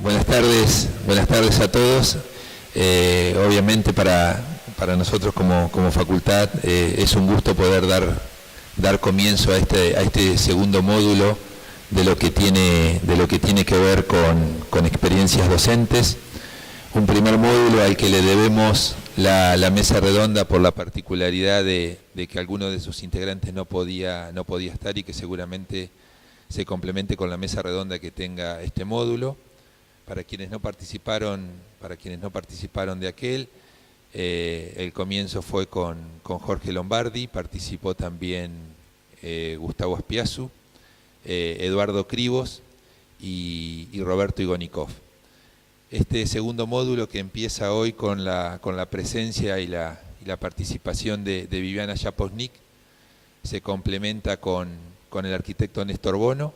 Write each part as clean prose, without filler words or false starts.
Buenas tardes a todos. Obviamente para nosotros como facultad es un gusto poder dar comienzo a este segundo módulo de lo que tiene que ver con experiencias docentes. Un primer módulo al que le debemos la mesa redonda por la particularidad de que alguno de sus integrantes no podía estar y que seguramente se complemente con la mesa redonda que tenga este módulo. Para quienes no participaron de aquel, el comienzo fue con Jorge Lombardi, participó también Gustavo Aspiazu, Eduardo Cribos y Roberto Igonikov. Este segundo módulo que empieza hoy con la presencia y la participación de Viviana Japosnik se complementa con el arquitecto Néstor Bono,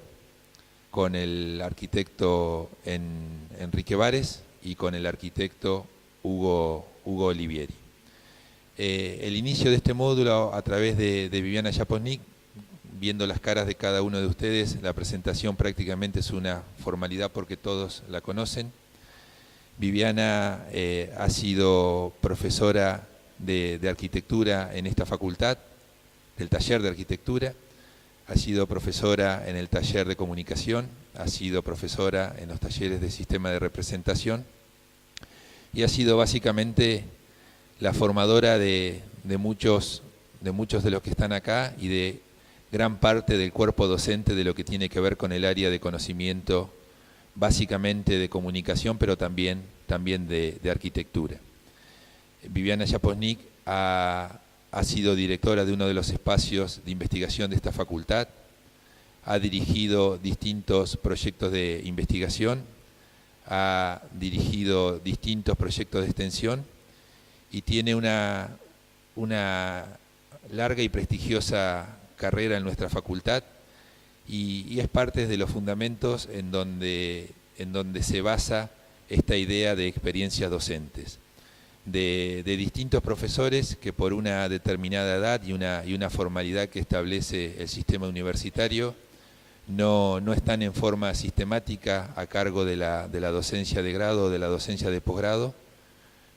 con el arquitecto Enrique Vares y con el arquitecto Hugo Olivieri. El inicio de este módulo a través de Viviana Japosnik, viendo las caras de cada uno de ustedes, la presentación prácticamente es una formalidad porque todos la conocen. Viviana ha sido profesora de arquitectura en esta facultad, del taller de arquitectura, ha sido profesora en el taller de comunicación, ha sido profesora en los talleres de sistema de representación y ha sido básicamente la formadora de muchos de los que están acá y de gran parte del cuerpo docente de lo que tiene que ver con el área de conocimiento, básicamente de comunicación, pero también de arquitectura. Viviana Japosnik ha sido directora de uno de los espacios de investigación de esta facultad, ha dirigido distintos proyectos de investigación, ha dirigido distintos proyectos de extensión y tiene una larga y prestigiosa carrera en nuestra facultad y es parte de los fundamentos en donde se basa esta idea de experiencias docentes. De distintos profesores que por una determinada edad y una formalidad que establece el sistema universitario no están en forma sistemática a cargo de la docencia de grado o de la docencia de posgrado,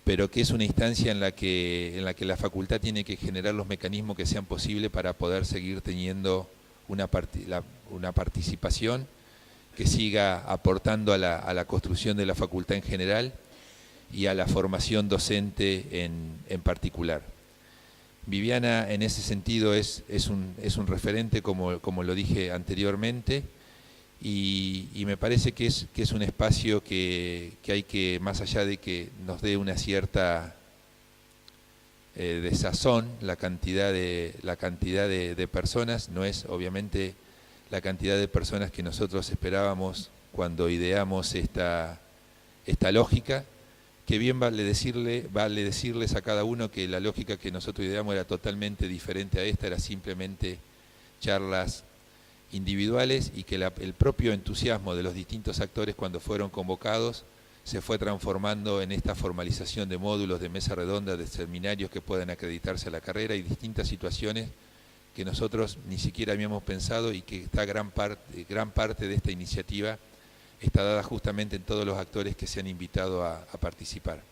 pero que es una instancia en la que la facultad tiene que generar los mecanismos que sean posibles para poder seguir teniendo una participación que siga aportando a la construcción de la facultad en general y a la formación docente en particular. Viviana en ese sentido es un referente, como lo dije anteriormente, y me parece que es un espacio que hay que, más allá de que nos dé una cierta desazón, la cantidad de personas, no es obviamente la cantidad de personas que nosotros esperábamos cuando ideamos esta lógica, que bien vale decirles a cada uno que la lógica que nosotros ideamos era totalmente diferente a esta, era simplemente charlas individuales y que el propio entusiasmo de los distintos actores cuando fueron convocados se fue transformando en esta formalización de módulos, de mesa redonda, de seminarios que puedan acreditarse a la carrera y distintas situaciones que nosotros ni siquiera habíamos pensado y que gran parte de esta iniciativa está dada justamente en todos los actores que se han invitado a participar.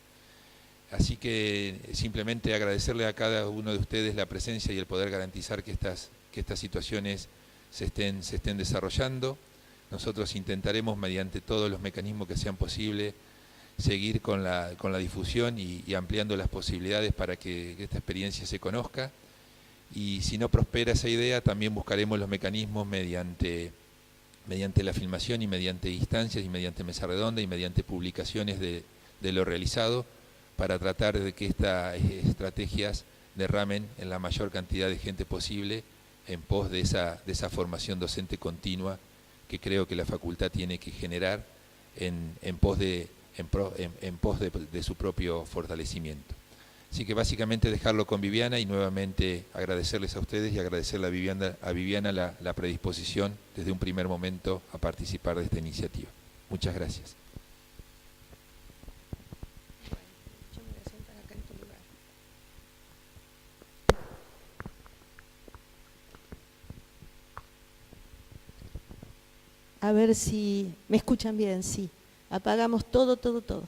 Así que simplemente agradecerle a cada uno de ustedes la presencia y el poder garantizar que estas situaciones se estén desarrollando. Nosotros intentaremos, mediante todos los mecanismos que sean posibles, seguir con la difusión y ampliando las posibilidades para que esta experiencia se conozca. Y si no prospera esa idea, también buscaremos los mecanismos mediante la filmación y mediante instancias y mediante mesa redonda y mediante publicaciones de lo realizado para tratar de que estas estrategias derramen en la mayor cantidad de gente posible en pos de esa formación docente continua que creo que la facultad tiene que generar en pos de su propio fortalecimiento. Así que básicamente dejarlo con Viviana y nuevamente agradecerles a ustedes y agradecerle a Viviana la predisposición desde un primer momento a participar de esta iniciativa. Muchas gracias. Yo me voy a sentar acá en tu lugar. A ver si me escuchan bien, sí. Apagamos todo, todo, todo.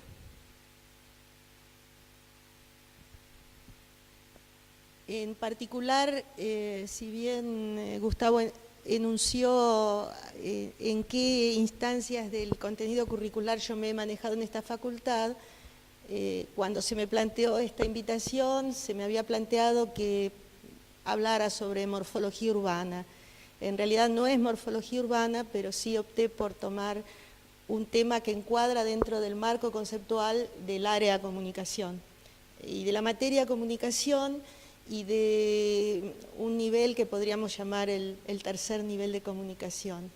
En particular, si bien Gustavo enunció en qué instancias del contenido curricular yo me he manejado en esta facultad, cuando se me planteó esta invitación, se me había planteado que hablara sobre morfología urbana. En realidad no es morfología urbana, pero sí opté por tomar un tema que encuadra dentro del marco conceptual del área comunicación y de la materia comunicación y de un nivel que podríamos llamar el tercer nivel de comunicación.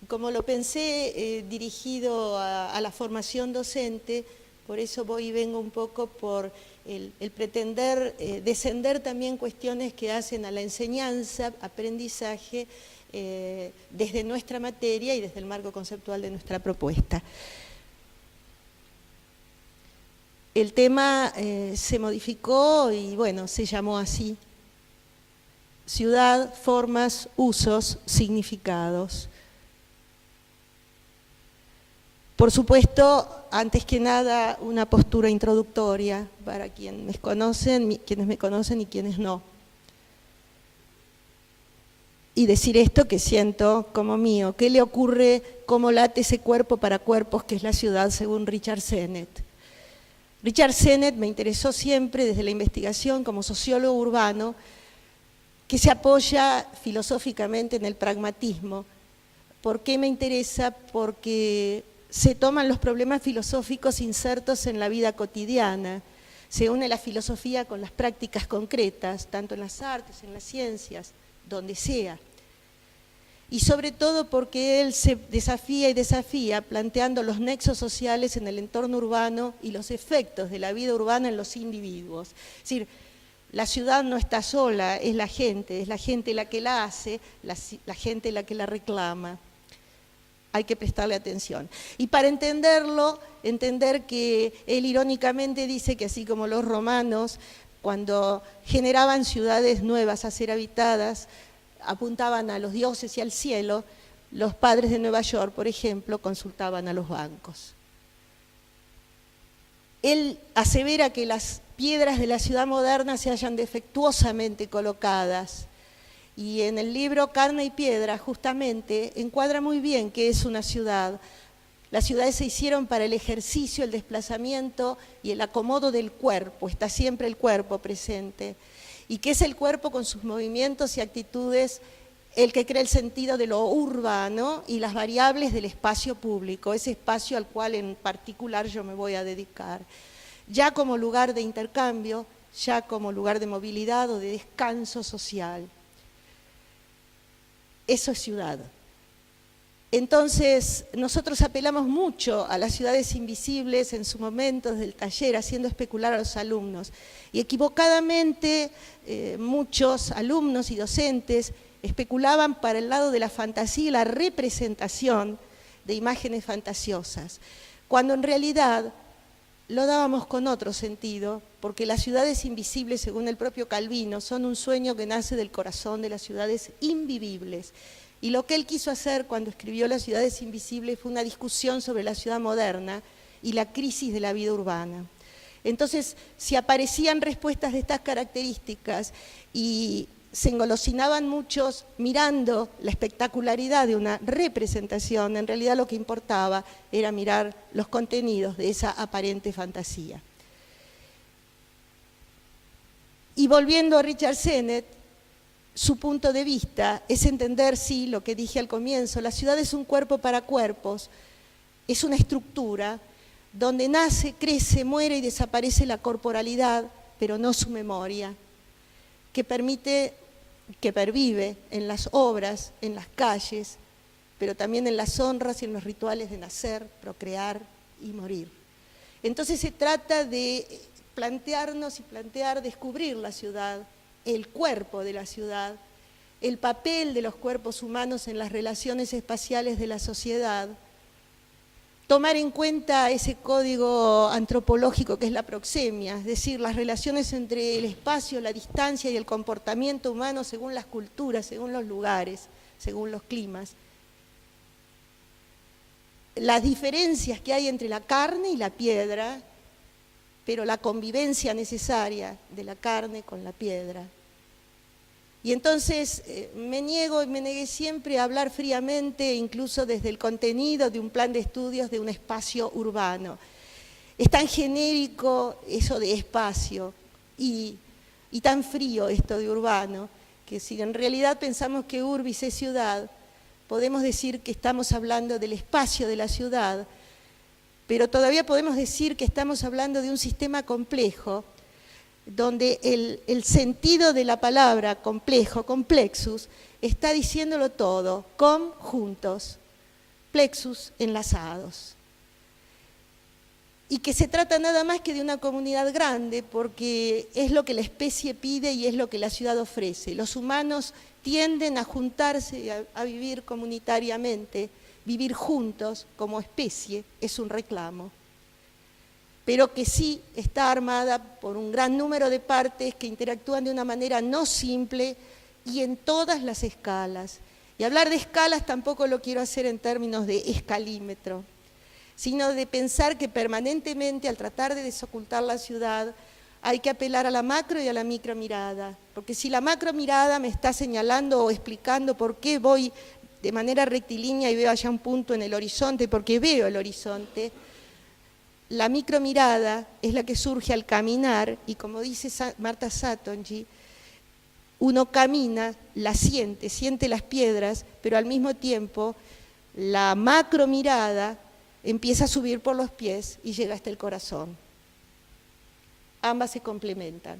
Como lo pensé dirigido a la formación docente, por eso voy y vengo un poco por el pretender descender también cuestiones que hacen a la enseñanza, aprendizaje, desde nuestra materia y desde el marco conceptual de nuestra propuesta. El tema se modificó y bueno, se llamó así: ciudad, formas, usos, significados. Por supuesto, antes que nada, una postura introductoria para quienes me conocen y quienes no. Y decir esto que siento como mío. ¿Qué le ocurre, cómo late ese cuerpo para cuerpos que es la ciudad según Richard Sennett? Richard Sennett me interesó siempre desde la investigación como sociólogo urbano, que se apoya filosóficamente en el pragmatismo. ¿Por qué me interesa? Porque se toman los problemas filosóficos insertos en la vida cotidiana, se une la filosofía con las prácticas concretas, tanto en las artes, en las ciencias, donde sea. Y sobre todo porque él se desafía planteando los nexos sociales en el entorno urbano y los efectos de la vida urbana en los individuos. Es decir, la ciudad no está sola, es la gente la que la hace, la gente la que la reclama. Hay que prestarle atención. Y para entenderlo, entender que él irónicamente dice que así como los romanos, cuando generaban ciudades nuevas a ser habitadas, apuntaban a los dioses y al cielo, los padres de Nueva York, por ejemplo, consultaban a los bancos. Él asevera que las piedras de la ciudad moderna se hallan defectuosamente colocadas, y en el libro Carne y Piedra justamente encuadra muy bien qué es una ciudad. Las ciudades se hicieron para el ejercicio, el desplazamiento y el acomodo del cuerpo, está siempre el cuerpo presente. Y que es el cuerpo con sus movimientos y actitudes el que crea el sentido de lo urbano y las variables del espacio público, ese espacio al cual en particular yo me voy a dedicar, ya como lugar de intercambio, ya como lugar de movilidad o de descanso social. Eso es ciudad. Entonces, nosotros apelamos mucho a las ciudades invisibles en su momento desde el taller, haciendo especular a los alumnos. Y equivocadamente muchos alumnos y docentes especulaban para el lado de la fantasía y la representación de imágenes fantasiosas, cuando en realidad lo dábamos con otro sentido, porque las ciudades invisibles, según el propio Calvino, son un sueño que nace del corazón de las ciudades invivibles. Y lo que él quiso hacer cuando escribió Las ciudades invisibles fue una discusión sobre la ciudad moderna y la crisis de la vida urbana. Entonces, si aparecían respuestas de estas características y se engolosinaban muchos mirando la espectacularidad de una representación, en realidad lo que importaba era mirar los contenidos de esa aparente fantasía. Y volviendo a Richard Sennett, su punto de vista es entender, sí, lo que dije al comienzo, la ciudad es un cuerpo para cuerpos, es una estructura donde nace, crece, muere y desaparece la corporalidad, pero no su memoria, que pervive en las obras, en las calles, pero también en las honras y en los rituales de nacer, procrear y morir. Entonces se trata de plantearnos y descubrir la ciudad, el cuerpo de la ciudad, el papel de los cuerpos humanos en las relaciones espaciales de la sociedad, tomar en cuenta ese código antropológico que es la proxemia, es decir, las relaciones entre el espacio, la distancia y el comportamiento humano según las culturas, según los lugares, según los climas. las diferencias que hay entre la carne y la piedra, pero la convivencia necesaria de la carne con la piedra. Y entonces me niego y me negué siempre a hablar fríamente, incluso desde el contenido de un plan de estudios de un espacio urbano. Es tan genérico eso de espacio y tan frío esto de urbano, que si en realidad pensamos que urbis es ciudad, podemos decir que estamos hablando del espacio de la ciudad, pero todavía podemos decir que estamos hablando de un sistema complejo, donde el sentido de la palabra complejo, complexus, está diciéndolo todo, com, juntos, plexus, enlazados. Y que se trata nada más que de una comunidad grande, porque es lo que la especie pide y es lo que la ciudad ofrece. Los humanos tienden a juntarse y a vivir comunitariamente, vivir juntos como especie es un reclamo, pero que sí está armada por un gran número de partes que interactúan de una manera no simple y en todas las escalas. Y hablar de escalas tampoco lo quiero hacer en términos de escalímetro, sino de pensar que permanentemente al tratar de desocultar la ciudad hay que apelar a la macro y a la micro mirada, porque si la macro mirada me está señalando o explicando por qué voy de manera rectilínea y veo allá un punto en el horizonte, porque veo el horizonte, la micromirada es la que surge al caminar y como dice Martha Satonji, uno camina, la siente las piedras, pero al mismo tiempo la macromirada empieza a subir por los pies y llega hasta el corazón. Ambas se complementan.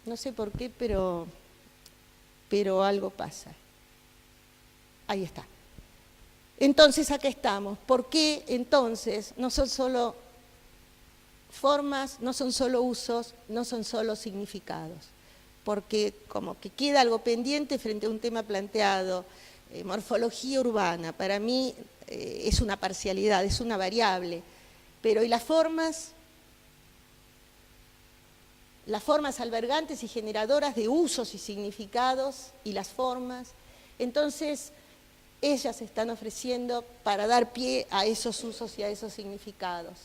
No sé por qué, pero algo pasa. Ahí está. Entonces, acá estamos. ¿Por qué entonces no son solo formas, no son solo usos, no son solo significados? Porque como que queda algo pendiente frente a un tema planteado, morfología urbana, para mí es una parcialidad, es una variable. Pero ¿y las formas? Las formas albergantes y generadoras de usos y significados y las formas, entonces ellas se están ofreciendo para dar pie a esos usos y a esos significados.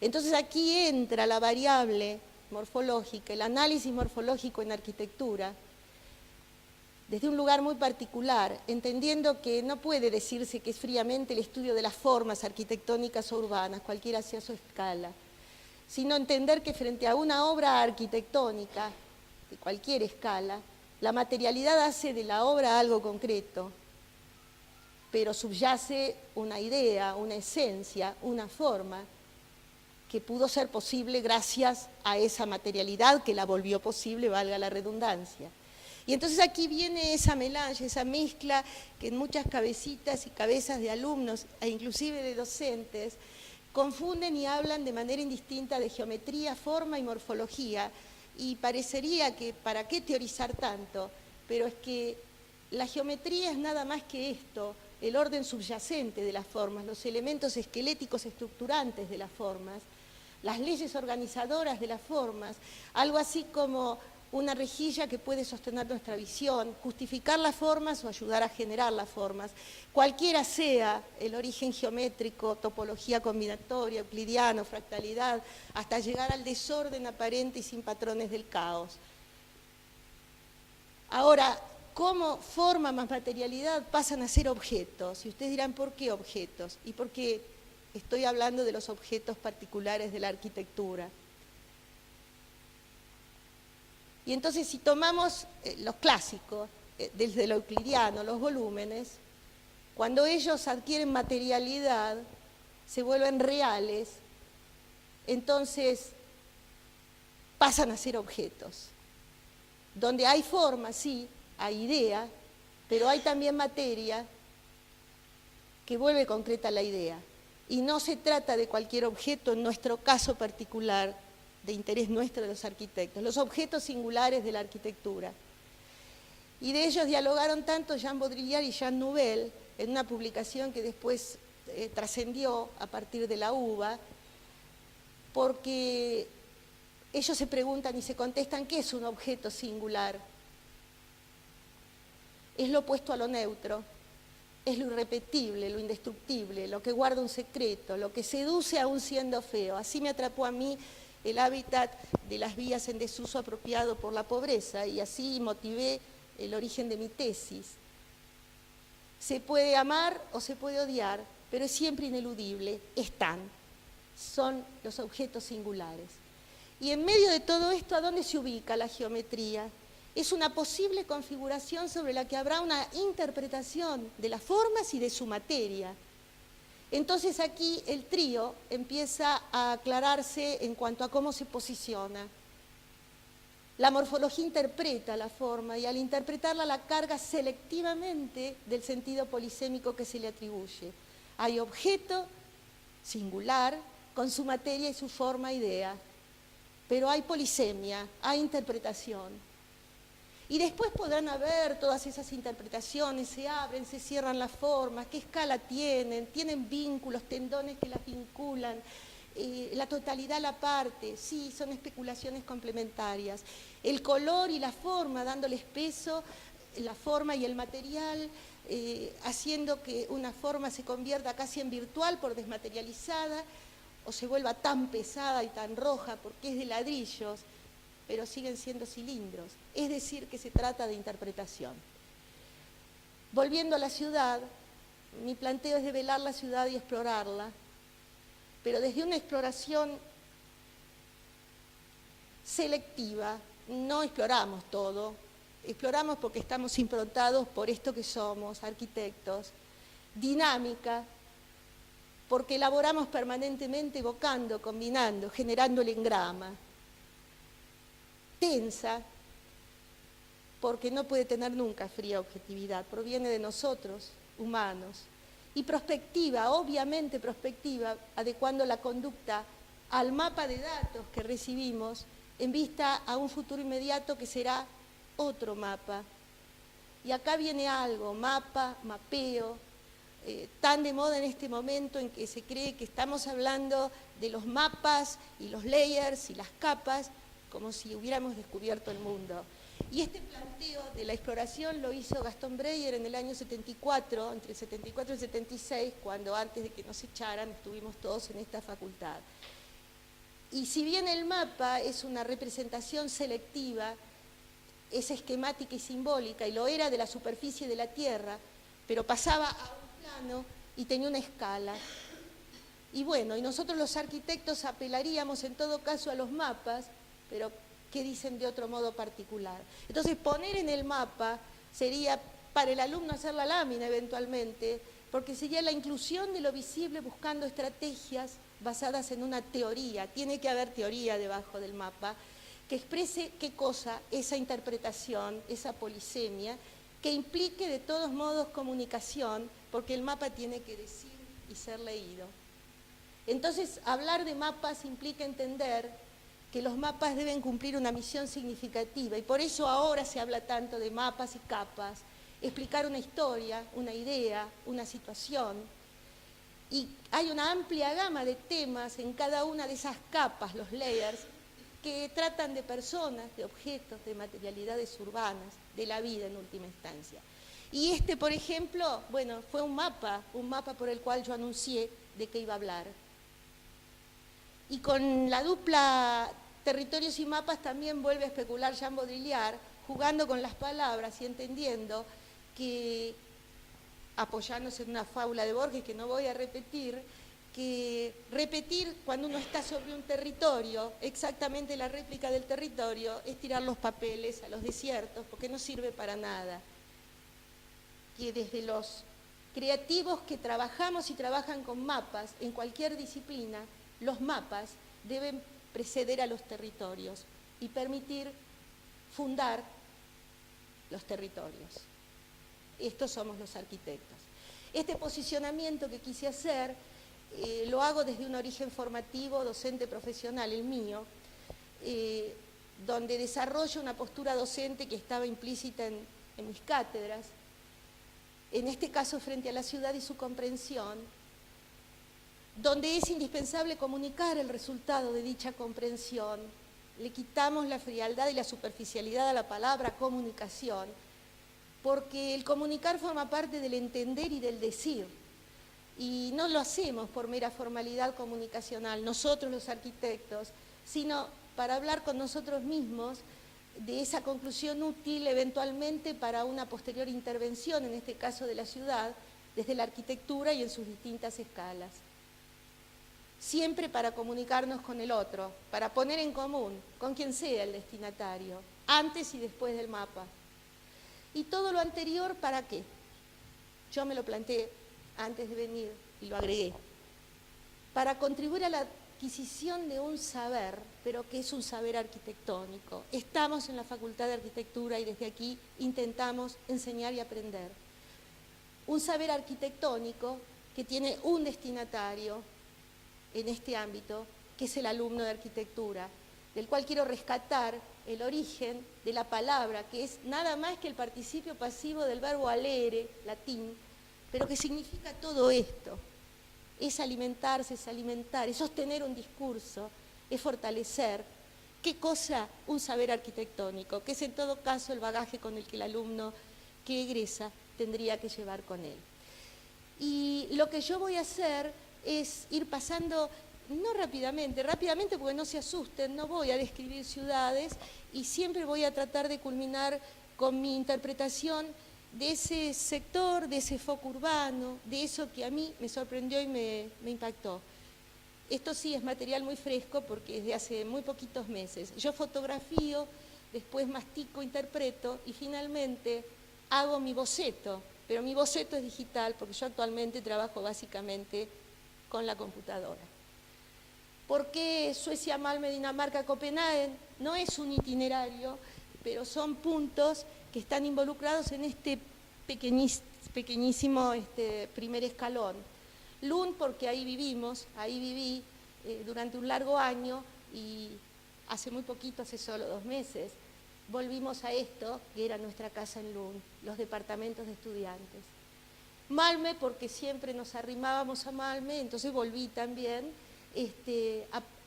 Entonces aquí entra la variable morfológica, el análisis morfológico en arquitectura, desde un lugar muy particular, entendiendo que no puede decirse que es fríamente el estudio de las formas arquitectónicas o urbanas, cualquiera sea su escala, sino entender que frente a una obra arquitectónica, de cualquier escala, la materialidad hace de la obra algo concreto, pero subyace una idea, una esencia, una forma, que pudo ser posible gracias a esa materialidad que la volvió posible, valga la redundancia. Y entonces aquí viene esa melange, esa mezcla que en muchas cabecitas y cabezas de alumnos, e inclusive de docentes, confunden y hablan de manera indistinta de geometría, forma y morfología, y parecería que ¿para qué teorizar tanto? Pero es que la geometría es nada más que esto, el orden subyacente de las formas, los elementos esqueléticos estructurantes de las formas, las leyes organizadoras de las formas, algo así como una rejilla que puede sostener nuestra visión, justificar las formas o ayudar a generar las formas, cualquiera sea el origen geométrico, topología combinatoria, euclidiano, fractalidad, hasta llegar al desorden aparente y sin patrones del caos. Ahora, ¿cómo forma más materialidad pasan a ser objetos? Y ustedes dirán, ¿por qué objetos? ¿Y por qué estoy hablando de los objetos particulares de la arquitectura? Y entonces si tomamos los clásicos, desde lo euclidiano, los volúmenes, cuando ellos adquieren materialidad, se vuelven reales, entonces pasan a ser objetos. Donde hay forma, sí, hay idea, pero hay también materia que vuelve concreta la idea. Y no se trata de cualquier objeto, en nuestro caso particular, de interés nuestro de los arquitectos, los objetos singulares de la arquitectura. Y de ellos dialogaron tanto Jean Baudrillard y Jean Nouvel en una publicación que después trascendió a partir de la UBA, porque ellos se preguntan y se contestan, ¿qué es un objeto singular? Es lo opuesto a lo neutro, es lo irrepetible, lo indestructible, lo que guarda un secreto, lo que seduce aún siendo feo. Así me atrapó a mí el hábitat de las vías en desuso apropiado por la pobreza y así motivé el origen de mi tesis. Se puede amar o se puede odiar, pero es siempre ineludible, son los objetos singulares. Y en medio de todo esto, ¿a dónde se ubica la geometría? Es una posible configuración sobre la que habrá una interpretación de las formas y de su materia. Entonces aquí el trío empieza a aclararse en cuanto a cómo se posiciona. La morfología interpreta la forma y al interpretarla la carga selectivamente del sentido polisémico que se le atribuye. Hay objeto singular con su materia y su forma idea, pero hay polisemia, hay interpretación. Y después podrán haber todas esas interpretaciones, se abren, se cierran las formas, qué escala tienen vínculos, tendones que las vinculan, la totalidad a la parte, sí, son especulaciones complementarias. El color y la forma, dándoles peso, la forma y el material, haciendo que una forma se convierta casi en virtual por desmaterializada, o se vuelva tan pesada y tan roja porque es de ladrillos, pero siguen siendo cilindros. Es decir, que se trata de interpretación. Volviendo a la ciudad, mi planteo es develar la ciudad y explorarla, pero desde una exploración selectiva. No exploramos todo, exploramos porque estamos improntados por esto que somos, arquitectos. Dinámica, porque elaboramos permanentemente, evocando, combinando, generando el engrama. Tensa, porque no puede tener nunca fría objetividad, proviene de nosotros, humanos. Y prospectiva, obviamente prospectiva, adecuando la conducta al mapa de datos que recibimos en vista a un futuro inmediato que será otro mapa. Y acá viene algo, mapa, mapeo, tan de moda en este momento en que se cree que estamos hablando de los mapas y los layers y las capas, como si hubiéramos descubierto el mundo. Y este planteo de la exploración lo hizo Gastón Breyer en el año 74, entre el 74 y el 76, cuando antes de que nos echaran estuvimos todos en esta facultad. Y si bien el mapa es una representación selectiva, es esquemática y simbólica, y lo era de la superficie de la Tierra, pero pasaba a un plano y tenía una escala. Y bueno, y nosotros los arquitectos apelaríamos en todo caso a los mapas, pero ¿qué dicen de otro modo particular? Entonces poner en el mapa sería para el alumno hacer la lámina eventualmente, porque sería la inclusión de lo visible buscando estrategias basadas en una teoría. Tiene que haber teoría debajo del mapa que exprese qué cosa, esa interpretación, esa polisemia, que implique de todos modos comunicación, porque el mapa tiene que decir y ser leído. Entonces, hablar de mapas implica entender que los mapas deben cumplir una misión significativa, y por eso ahora se habla tanto de mapas y capas, explicar una historia, una idea, una situación. Y hay una amplia gama de temas en cada una de esas capas, los layers, que tratan de personas, de objetos, de materialidades urbanas, de la vida en última instancia. Y este, por ejemplo, bueno, fue un mapa por el cual yo anuncié de qué iba a hablar. Y con la dupla territorios y mapas también vuelve a especular Jean Baudrillard, jugando con las palabras y entendiendo que, apoyándose en una fábula de Borges que no voy a repetir, que repetir cuando uno está sobre un territorio, exactamente la réplica del territorio, es tirar los papeles a los desiertos, porque no sirve para nada. Que desde los creativos que trabajamos y trabajan con mapas en cualquier disciplina, los mapas deben preceder a los territorios y permitir fundar los territorios. Estos somos los arquitectos. Este posicionamiento que quise hacer lo hago desde un origen formativo, docente profesional, el mío, donde desarrollo una postura docente que estaba implícita en mis cátedras, en este caso frente a la ciudad y su comprensión, donde es indispensable comunicar el resultado de dicha comprensión, le quitamos la frialdad y la superficialidad a la palabra comunicación, porque el comunicar forma parte del entender y del decir, y no lo hacemos por mera formalidad comunicacional, nosotros los arquitectos, sino para hablar con nosotros mismos de esa conclusión útil eventualmente para una posterior intervención, en este caso de la ciudad, desde la arquitectura y en sus distintas escalas. Siempre para comunicarnos con el otro, para poner en común con quien sea el destinatario, antes y después del mapa. ¿Y todo lo anterior para qué? Yo me lo planteé antes de venir y lo agregué. Para contribuir a la adquisición de un saber, pero que es un saber arquitectónico. Estamos en la Facultad de Arquitectura y desde aquí intentamos enseñar y aprender. Un saber arquitectónico que tiene un destinatario en este ámbito, que es el alumno de arquitectura, del cual quiero rescatar el origen de la palabra, que es nada más que el participio pasivo del verbo alere, latín, pero que significa todo esto. Es alimentarse, es alimentar, es sostener un discurso, es fortalecer. ¿Qué cosa? Un saber arquitectónico, que es en todo caso el bagaje con el que el alumno que egresa tendría que llevar con él. Y lo que yo voy a hacer es ir pasando, no rápidamente porque no se asusten, no voy a describir ciudades y siempre voy a tratar de culminar con mi interpretación de ese sector, de ese foco urbano, de eso que a mí me sorprendió y me impactó. Esto sí es material muy fresco porque es de hace muy poquitos meses. Yo fotografío, después mastico, interpreto y finalmente hago mi boceto, pero mi boceto es digital porque yo actualmente trabajo básicamente con la computadora. ¿Por qué Suecia, Malmö, Dinamarca, Copenhague? No es un itinerario, pero son puntos que están involucrados en este pequeñísimo primer escalón. Lund, porque ahí vivimos, ahí viví durante un largo año y hace muy poquito, hace solo 2 meses, volvimos a esto, que era nuestra casa en Lund, los departamentos de estudiantes. Malmö, porque siempre nos arrimábamos a Malmö, entonces volví también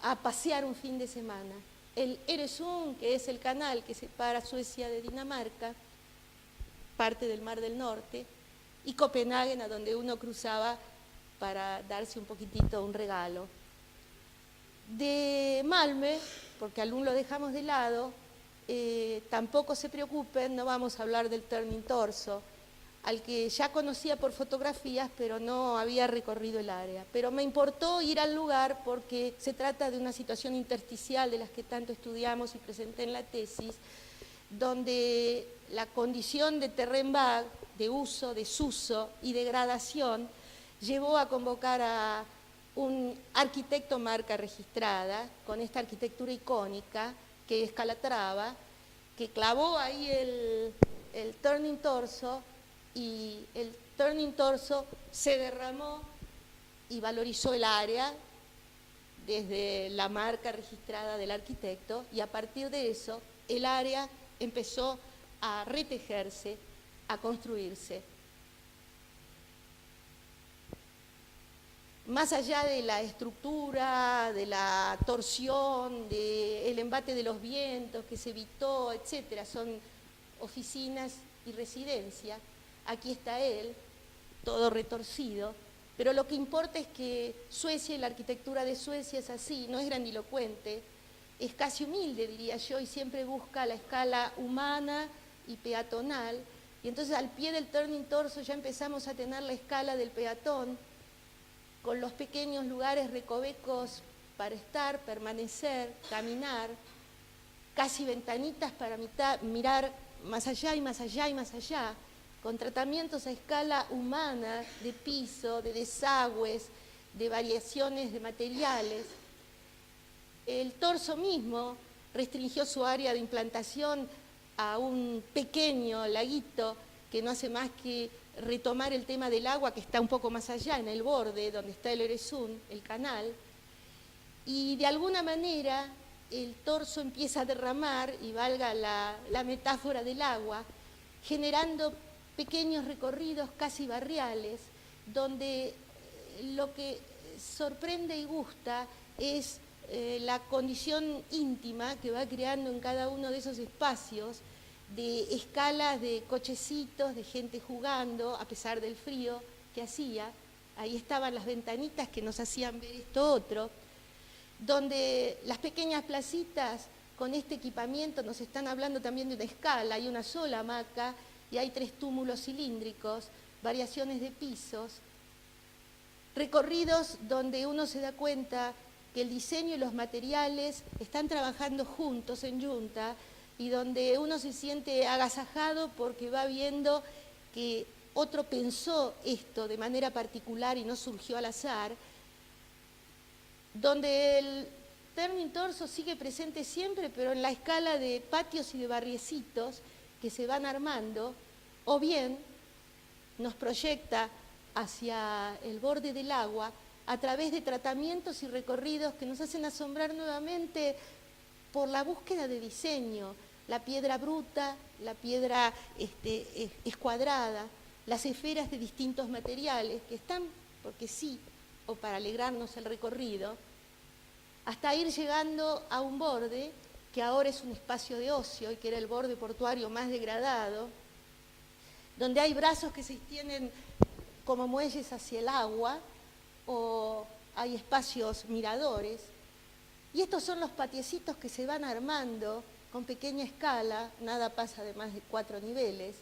a pasear un fin de semana. El Öresund, que es el canal que separa Suecia de Dinamarca, parte del Mar del Norte, y Copenhague, a donde uno cruzaba para darse un poquitito un regalo. De Malmö, porque aún lo dejamos de lado, tampoco se preocupen, no vamos a hablar del Turning Torso, al que ya conocía por fotografías, pero no había recorrido el área. Pero me importó ir al lugar porque se trata de una situación intersticial de las que tanto estudiamos y presenté en la tesis, donde la condición de terreno de uso, desuso y degradación llevó a convocar a un arquitecto marca registrada, con esta arquitectura icónica, que es Calatrava, que clavó ahí el Turning Torso, y el Turning Torso se derramó y valorizó el área desde la marca registrada del arquitecto, y a partir de eso el área empezó a retejerse, a construirse. Más allá de la estructura, de la torsión, del embate de los vientos que se evitó, etcétera, son oficinas y residencia. Aquí está él, todo retorcido, pero lo que importa es que Suecia y la arquitectura de Suecia es así, no es grandilocuente, es casi humilde, diría yo, y siempre busca la escala humana y peatonal, y entonces al pie del Turning Torso ya empezamos a tener la escala del peatón, con los pequeños lugares recovecos para estar, permanecer, caminar, casi ventanitas para mirar más allá y más allá y más allá, con tratamientos a escala humana de piso, de desagües, de variaciones de materiales. El torso mismo restringió su área de implantación a un pequeño laguito que no hace más que retomar el tema del agua, que está un poco más allá, en el borde, donde está el Öresund, el canal, y de alguna manera el torso empieza a derramar, y valga la metáfora del agua, generando pequeños recorridos casi barriales, donde lo que sorprende y gusta es la condición íntima que va creando en cada uno de esos espacios, de escalas de cochecitos, de gente jugando, a pesar del frío que hacía. Ahí estaban las ventanitas que nos hacían ver esto otro, donde las pequeñas placitas con este equipamiento nos están hablando también de una escala, hay una sola hamaca y hay 3 túmulos cilíndricos, variaciones de pisos, recorridos donde uno se da cuenta que el diseño y los materiales están trabajando juntos en yunta y donde uno se siente agasajado porque va viendo que otro pensó esto de manera particular y no surgió al azar, donde el turning torso sigue presente siempre, pero en la escala de patios y de barriecitos que se van armando, o bien nos proyecta hacia el borde del agua a través de tratamientos y recorridos que nos hacen asombrar nuevamente por la búsqueda de diseño, la piedra bruta, la piedra escuadrada, las esferas de distintos materiales que están porque sí o para alegrarnos el recorrido, hasta ir llegando a un borde que ahora es un espacio de ocio y que era el borde portuario más degradado, donde hay brazos que se extienden como muelles hacia el agua o hay espacios miradores. Y estos son los patiecitos que se van armando con pequeña escala, nada pasa de más de 4 niveles.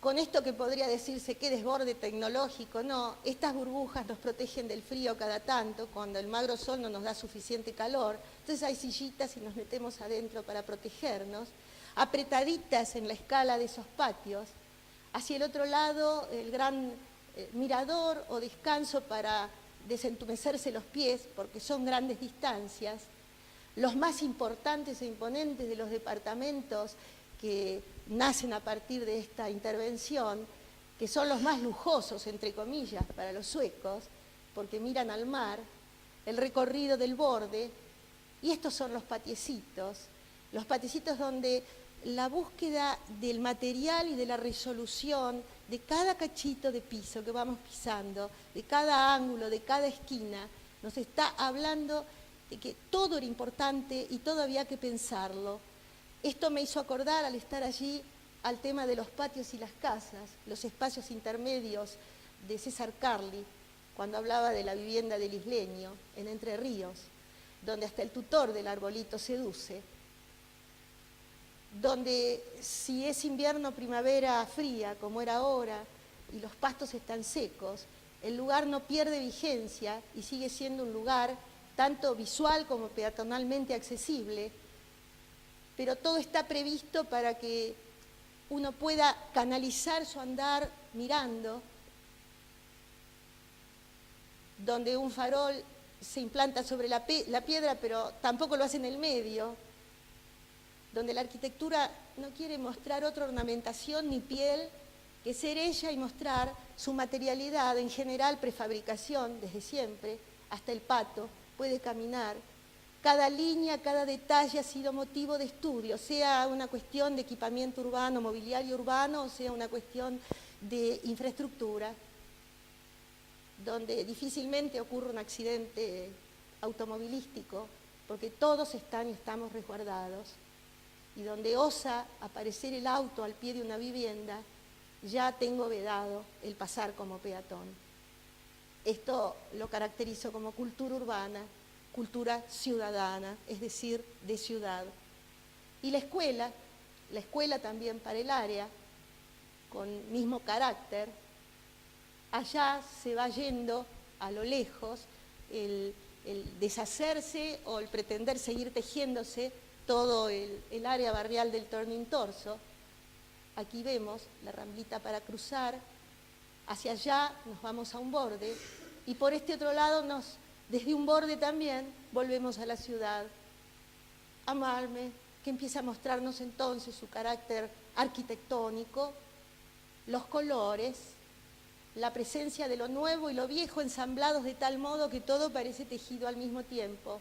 Con esto que podría decirse qué desborde tecnológico, no, estas burbujas nos protegen del frío cada tanto, cuando el magro sol no nos da suficiente calor, entonces hay sillitas y nos metemos adentro para protegernos, apretaditas en la escala de esos patios. Hacia el otro lado, el gran mirador o descanso para desentumecerse los pies, porque son grandes distancias. Los más importantes e imponentes de los departamentos que nacen a partir de esta intervención, que son los más lujosos, entre comillas, para los suecos, porque miran al mar, el recorrido del borde, y estos son los patiecitos donde la búsqueda del material y de la resolución de cada cachito de piso que vamos pisando, de cada ángulo, de cada esquina, nos está hablando de que todo era importante y todo había que pensarlo. Esto me hizo acordar, al estar allí, al tema de los patios y las casas, los espacios intermedios de César Carli, cuando hablaba de la vivienda del isleño en Entre Ríos, donde hasta el tutor del arbolito seduce, donde si es invierno o primavera fría, como era ahora, y los pastos están secos, el lugar no pierde vigencia y sigue siendo un lugar tanto visual como peatonalmente accesible, pero todo está previsto para que uno pueda canalizar su andar mirando, donde un farol se implanta sobre la piedra, pero tampoco lo hace en el medio, donde la arquitectura no quiere mostrar otra ornamentación ni piel que ser ella y mostrar su materialidad, en general prefabricación, desde siempre, hasta el pato, puede caminar. Cada línea, cada detalle ha sido motivo de estudio, sea una cuestión de equipamiento urbano, mobiliario urbano, o sea una cuestión de infraestructura, donde difícilmente ocurre un accidente automovilístico, porque todos están y estamos resguardados, y donde osa aparecer el auto al pie de una vivienda, ya tengo vedado el pasar como peatón. Esto lo caracterizo como cultura urbana, cultura ciudadana, es decir, de ciudad. Y la escuela también para el área, con mismo carácter, allá se va yendo a lo lejos el deshacerse o el pretender seguir tejiéndose todo el área barrial del Turning Torso. Aquí vemos la ramblita para cruzar, hacia allá nos vamos a un borde y por este otro lado desde un borde también volvemos a la ciudad, a Malmö, que empieza a mostrarnos entonces su carácter arquitectónico, los colores, la presencia de lo nuevo y lo viejo ensamblados de tal modo que todo parece tejido al mismo tiempo.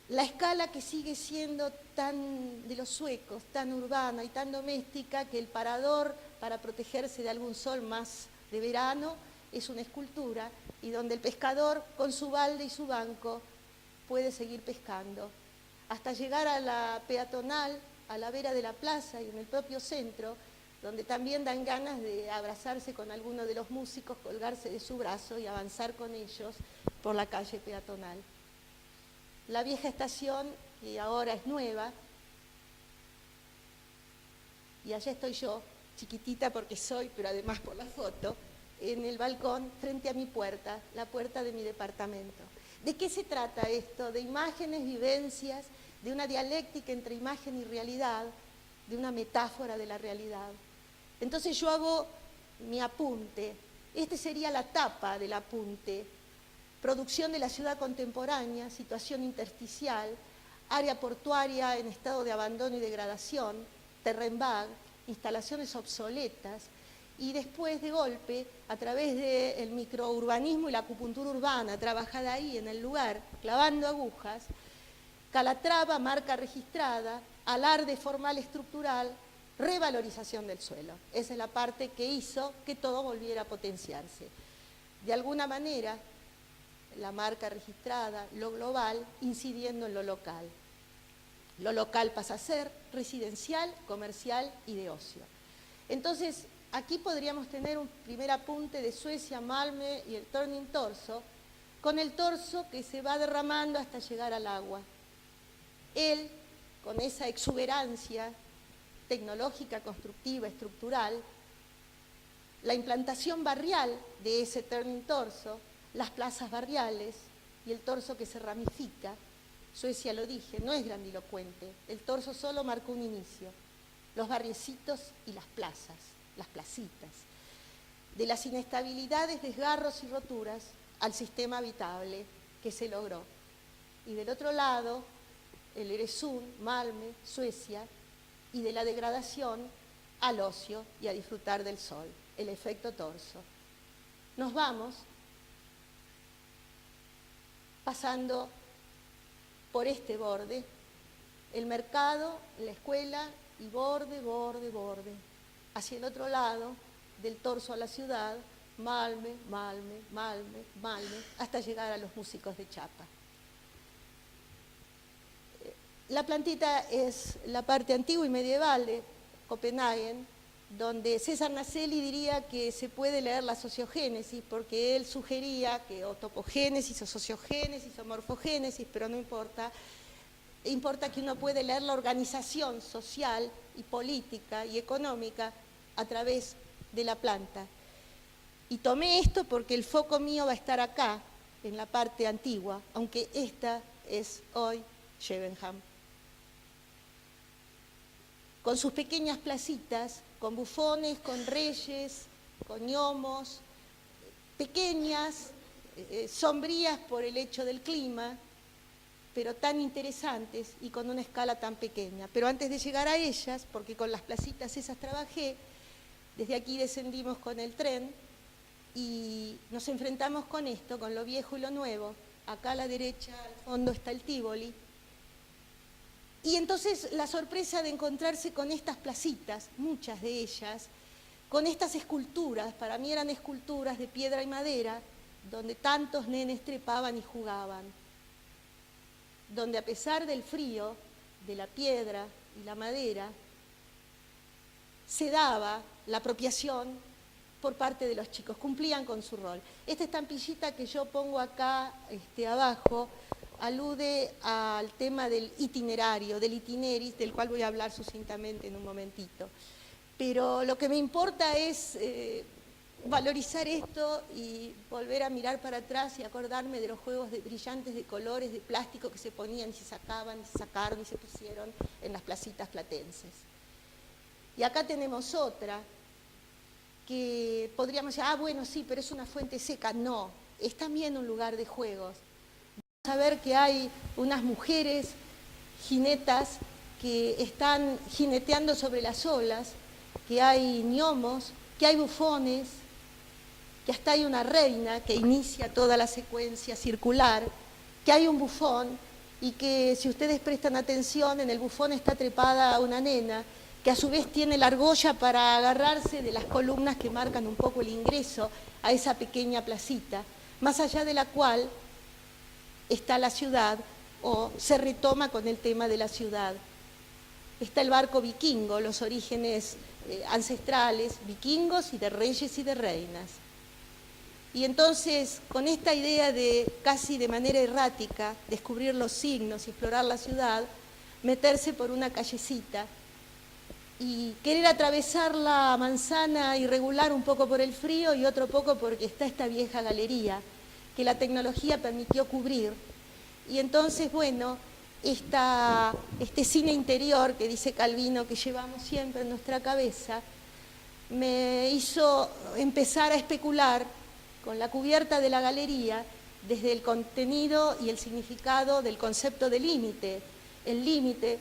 La escala que sigue siendo tan de los suecos, tan urbana y tan doméstica, que el parador, para protegerse de algún sol más de verano, es una escultura y donde el pescador con su balde y su banco puede seguir pescando, hasta llegar a la peatonal, a la vera de la plaza y en el propio centro, donde también dan ganas de abrazarse con alguno de los músicos, colgarse de su brazo y avanzar con ellos por la calle peatonal. La vieja estación, que ahora es nueva, y allá estoy yo, chiquitita porque soy, pero además por la foto, en el balcón frente a mi puerta, la puerta de mi departamento. ¿De qué se trata esto? De imágenes, vivencias, de una dialéctica entre imagen y realidad, de una metáfora de la realidad. Entonces yo hago mi apunte. Este sería la tapa del apunte. Producción de la ciudad contemporánea, situación intersticial, área portuaria en estado de abandono y degradación, terrenbag, instalaciones obsoletas, y después de golpe, a través del microurbanismo y la acupuntura urbana, trabajada ahí en el lugar, clavando agujas, Calatrava, marca registrada, alarde formal estructural, revalorización del suelo. Esa es la parte que hizo que todo volviera a potenciarse. De alguna manera, la marca registrada, lo global, incidiendo en lo local. Lo local pasa a ser residencial, comercial y de ocio. Entonces, aquí podríamos tener un primer apunte de Suecia, Malmö y el Turning Torso, con el torso que se va derramando hasta llegar al agua. Él, con esa exuberancia tecnológica, constructiva, estructural, la implantación barrial de ese Turning Torso, las plazas barriales y el torso que se ramifica. Suecia, lo dije, no es grandilocuente, el torso solo marcó un inicio, los barriecitos y las plazas, las placitas, de las inestabilidades, desgarros y roturas al sistema habitable que se logró. Y del otro lado, el Öresund, Malmö, Suecia, y de la degradación al ocio y a disfrutar del sol, el efecto torso. Nos vamos pasando por este borde, el mercado, la escuela y borde, borde, borde. Hacia el otro lado, del torso a la ciudad, Malmö, Malmö, Malmö, Malmö, hasta llegar a los músicos de chapa. La plantita es la parte antigua y medieval de Copenhague, donde César Naselli diría que se puede leer la sociogénesis, porque él sugería que o topogénesis, o sociogénesis, o morfogénesis, pero no importa, importa que uno puede leer la organización social y política y económica a través de la planta. Y tomé esto porque el foco mío va a estar acá, en la parte antigua, aunque esta es hoy Schevenham. Con sus pequeñas placitas, con bufones, con reyes, con gnomos, pequeñas, sombrías por el hecho del clima, pero tan interesantes y con una escala tan pequeña. Pero antes de llegar a ellas, porque con las placitas esas trabajé, desde aquí descendimos con el tren y nos enfrentamos con esto, con lo viejo y lo nuevo. Acá a la derecha, al fondo, está el Tívoli. Y entonces la sorpresa de encontrarse con estas placitas, muchas de ellas, con estas esculturas, para mí eran esculturas de piedra y madera, donde tantos nenes trepaban y jugaban, donde a pesar del frío, de la piedra y la madera, se daba la apropiación por parte de los chicos, cumplían con su rol. Esta estampillita que yo pongo acá abajo, alude al tema del itinerario, del itineris, del cual voy a hablar sucintamente en un momentito. Pero lo que me importa es valorizar esto y volver a mirar para atrás y acordarme de los juegos brillantes de colores, de plástico que se ponían y se sacaban, y se sacaron y se pusieron en las placitas platenses. Y acá tenemos otra que podríamos decir, bueno, sí, pero es una fuente seca. No, es también un lugar de juegos. Vamos a ver que hay unas mujeres jinetas que están jineteando sobre las olas, que hay gnomos, que hay bufones, que hasta hay una reina que inicia toda la secuencia circular, que hay un bufón y que si ustedes prestan atención, en el bufón está trepada una nena que a su vez tiene la argolla para agarrarse de las columnas que marcan un poco el ingreso a esa pequeña placita, más allá de la cual está la ciudad o se retoma con el tema de la ciudad. Está el barco vikingo, los orígenes ancestrales vikingos y de reyes y de reinas. Y entonces, con esta idea de, casi de manera errática, descubrir los signos y explorar la ciudad, meterse por una callecita y querer atravesar la manzana irregular un poco por el frío y otro poco porque está esta vieja galería que la tecnología permitió cubrir. Y entonces, bueno, este cine interior que dice Calvino que llevamos siempre en nuestra cabeza, me hizo empezar a especular con la cubierta de la galería desde el contenido y el significado del concepto de límite. El límite,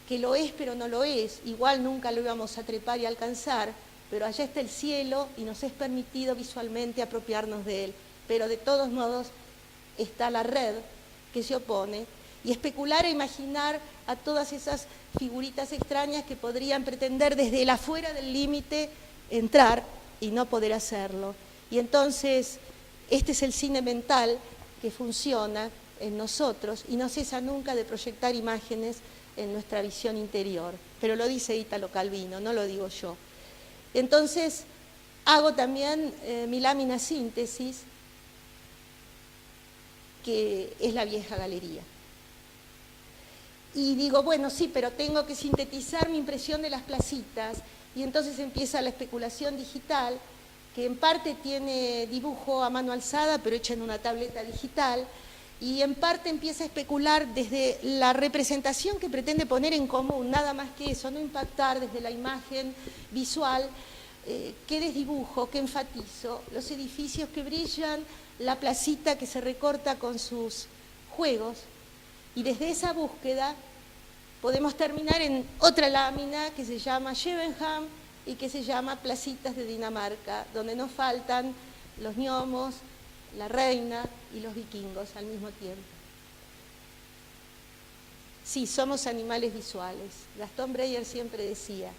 que lo es pero no lo es, igual nunca lo íbamos a trepar y alcanzar, pero allá está el cielo y nos es permitido visualmente apropiarnos de él. Pero de todos modos está la red que se opone, y especular e imaginar a todas esas figuritas extrañas que podrían pretender desde el afuera del límite entrar y no poder hacerlo. Y entonces este es el cine mental que funciona en nosotros y no cesa nunca de proyectar imágenes en nuestra visión interior. Pero lo dice Ítalo Calvino, no lo digo yo. Entonces hago también mi lámina síntesis, que es la vieja galería. Y digo, bueno, sí, pero tengo que sintetizar mi impresión de las placitas, y entonces empieza la especulación digital, que en parte tiene dibujo a mano alzada, pero hecha en una tableta digital, y en parte empieza a especular desde la representación que pretende poner en común, nada más que eso, no impactar desde la imagen visual, qué desdibujo, qué enfatizo, los edificios que brillan, la placita que se recorta con sus juegos, y desde esa búsqueda podemos terminar en otra lámina que se llama Schevenham y que se llama Placitas de Dinamarca, donde nos faltan los gnomos, la reina y los vikingos al mismo tiempo. Sí, somos animales visuales. Gastón Breyer siempre decía,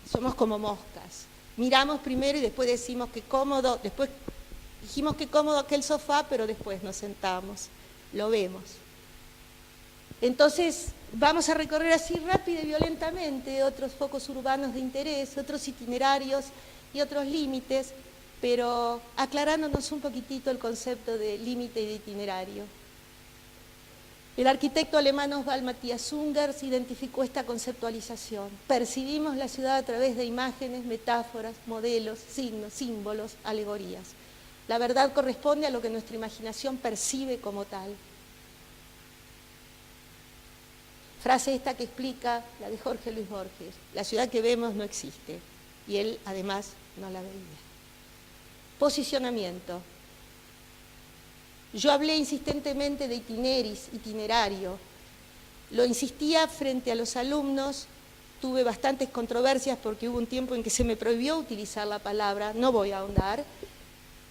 somos como moscas. Miramos primero y después decimos que cómodo, después dijimos que cómodo aquel sofá, pero después nos sentamos, lo vemos. Entonces vamos a recorrer así rápido y violentamente otros focos urbanos de interés, otros itinerarios y otros límites, pero aclarándonos un poquitito el concepto de límite y de itinerario. El arquitecto alemán Oswald Matthias Ungers identificó esta conceptualización. Percibimos la ciudad a través de imágenes, metáforas, modelos, signos, símbolos, alegorías. La verdad corresponde a lo que nuestra imaginación percibe como tal. Frase esta que explica la de Jorge Luis Borges: la ciudad que vemos no existe, y él además no la veía. Posicionamiento. Yo hablé insistentemente de itinerario. Lo insistía frente a los alumnos, tuve bastantes controversias porque hubo un tiempo en que se me prohibió utilizar la palabra, no voy a ahondar,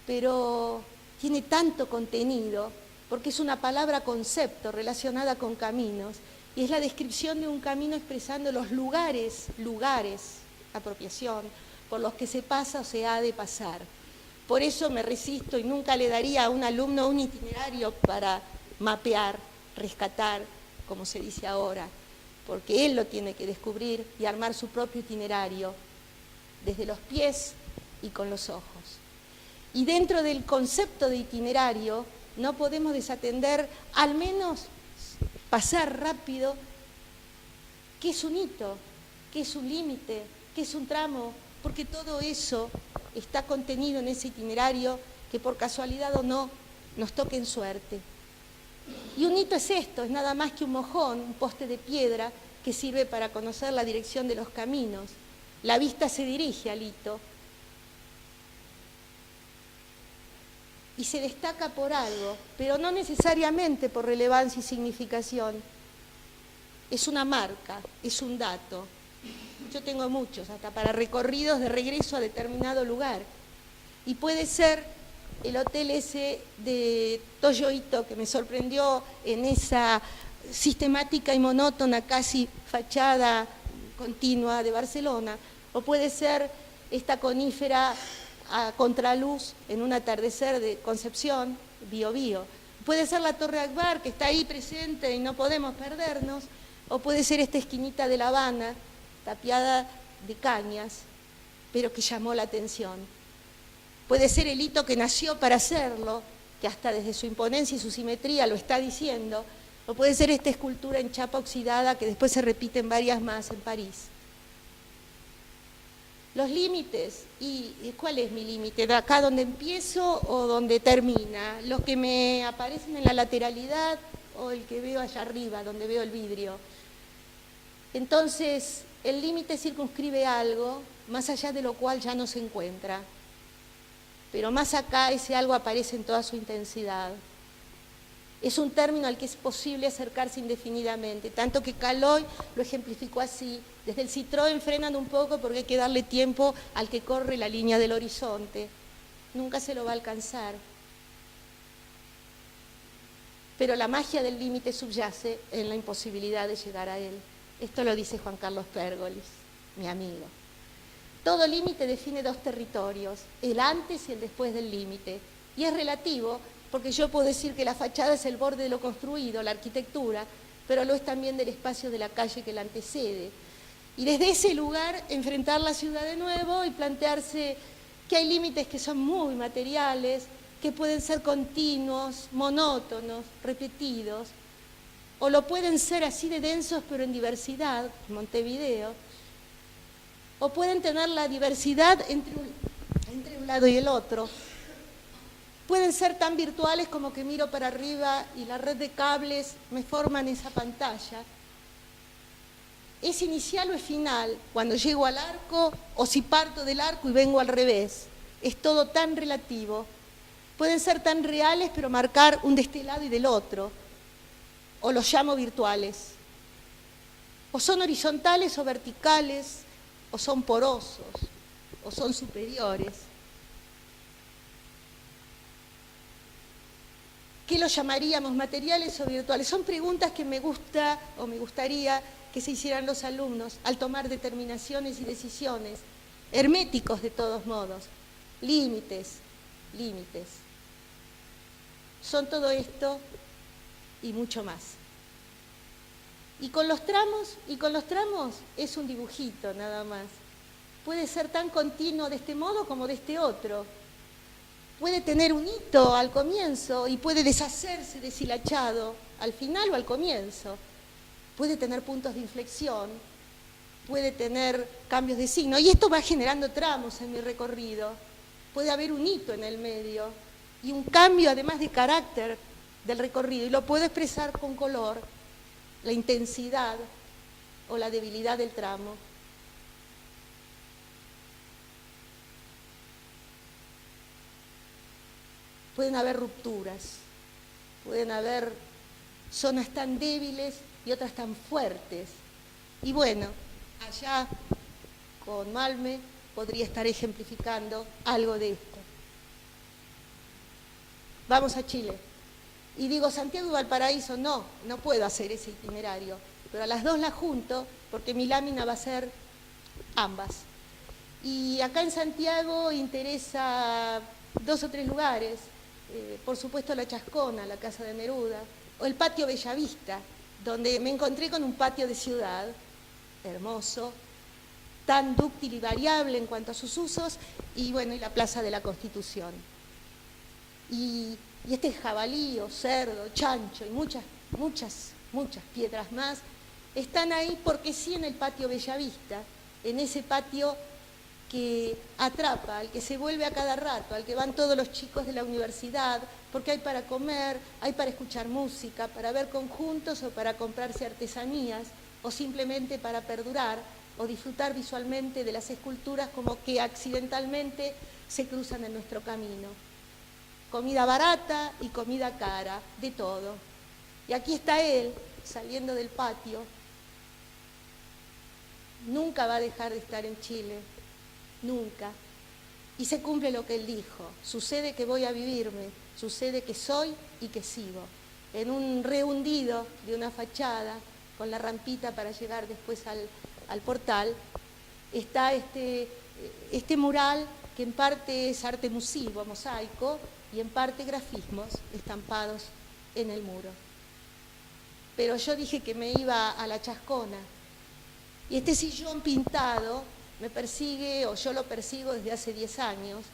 pero tiene tanto contenido, porque es una palabra concepto relacionada con caminos, y es la descripción de un camino expresando los lugares, apropiación, por los que se pasa o se ha de pasar. Por eso me resisto y nunca le daría a un alumno un itinerario para mapear, rescatar, como se dice ahora, porque él lo tiene que descubrir y armar su propio itinerario, desde los pies y con los ojos. Y dentro del concepto de itinerario no podemos desatender, al menos pasar rápido, qué es un hito, qué es un límite, qué es un tramo, porque todo eso está contenido en ese itinerario que por casualidad o no nos toque en suerte. Y un hito es esto, es nada más que un mojón, un poste de piedra que sirve para conocer la dirección de los caminos. La vista se dirige al hito y se destaca por algo, pero no necesariamente por relevancia y significación. Es una marca, es un dato. Yo tengo muchos, hasta para recorridos de regreso a determinado lugar. Y puede ser el hotel ese de Toyo Ito, que me sorprendió en esa sistemática y monótona casi fachada continua de Barcelona, o puede ser esta conífera a contraluz en un atardecer de Concepción, Biobío. Puede ser la Torre Akbar, que está ahí presente y no podemos perdernos, o puede ser esta esquinita de La Habana, tapiada de cañas, pero que llamó la atención. Puede ser el hito que nació para hacerlo, que hasta desde su imponencia y su simetría lo está diciendo, o puede ser esta escultura en chapa oxidada que después se repiten varias más en París. Los límites, ¿y cuál es mi límite? ¿De acá donde empiezo o donde termina? ¿Los que me aparecen en la lateralidad o el que veo allá arriba, donde veo el vidrio? Entonces, el límite circunscribe algo, más allá de lo cual ya no se encuentra. Pero más acá ese algo aparece en toda su intensidad. Es un término al que es posible acercarse indefinidamente, tanto que Calloy lo ejemplificó así: desde el Citroën frenan un poco porque hay que darle tiempo al que corre la línea del horizonte. Nunca se lo va a alcanzar. Pero la magia del límite subyace en la imposibilidad de llegar a él. Esto lo dice Juan Carlos Pérgoles, mi amigo. Todo límite define dos territorios, el antes y el después del límite. Y es relativo, porque yo puedo decir que la fachada es el borde de lo construido, la arquitectura, pero lo es también del espacio de la calle que la antecede. Y desde ese lugar enfrentar la ciudad de nuevo y plantearse que hay límites que son muy materiales, que pueden ser continuos, monótonos, repetidos, o lo pueden ser así de densos pero en diversidad, Montevideo, o pueden tener la diversidad entre un lado y el otro. Pueden ser tan virtuales como que miro para arriba y la red de cables me forman esa pantalla. ¿Es inicial o es final? Cuando llego al arco o si parto del arco y vengo al revés. Es todo tan relativo. Pueden ser tan reales pero marcar un de este lado y del otro. O los llamo virtuales. O son horizontales o verticales, o son porosos, o son superiores. ¿Qué los llamaríamos, materiales o virtuales? Son preguntas que me gusta o me gustaría que se hicieran los alumnos al tomar determinaciones y decisiones, herméticos de todos modos. Límites, límites. Son todo esto y mucho más. Y con los tramos es un dibujito nada más. Puede ser tan continuo de este modo como de este otro. Puede tener un hito al comienzo y puede deshacerse deshilachado al final o al comienzo. Puede tener puntos de inflexión, puede tener cambios de signo. Y esto va generando tramos en mi recorrido. Puede haber un hito en el medio y un cambio además de carácter del recorrido. Y lo puedo expresar con color, la intensidad o la debilidad del tramo. Pueden haber rupturas, pueden haber zonas tan débiles y otras tan fuertes. Y bueno, allá con Malme podría estar ejemplificando algo de esto. Vamos a Chile. Y digo, Santiago y Valparaíso, no puedo hacer ese itinerario, pero a las dos las junto porque mi lámina va a ser ambas. Y acá en Santiago interesa 2 o 3 lugares. Por supuesto la Chascona, la Casa de Neruda, o el patio Bellavista, donde me encontré con un patio de ciudad hermoso, tan dúctil y variable en cuanto a sus usos, y bueno, y la Plaza de la Constitución. Y este jabalí o cerdo, chancho y muchas piedras más están ahí porque sí en el patio Bellavista, en ese patio que atrapa, al que se vuelve a cada rato, al que van todos los chicos de la universidad, porque hay para comer, hay para escuchar música, para ver conjuntos o para comprarse artesanías, o simplemente para perdurar o disfrutar visualmente de las esculturas como que accidentalmente se cruzan en nuestro camino. Comida barata y comida cara, de todo. Y aquí está él, saliendo del patio. Nunca va a dejar de estar en Chile. Nunca. Y se cumple lo que él dijo. Sucede que voy a vivirme, sucede que soy y que sigo. En un rehundido de una fachada, con la rampita para llegar después al portal, está este mural que en parte es arte musivo, mosaico, y en parte grafismos estampados en el muro. Pero yo dije que me iba a la Chascona, y este sillón pintado me persigue, o yo lo persigo desde hace 10 años,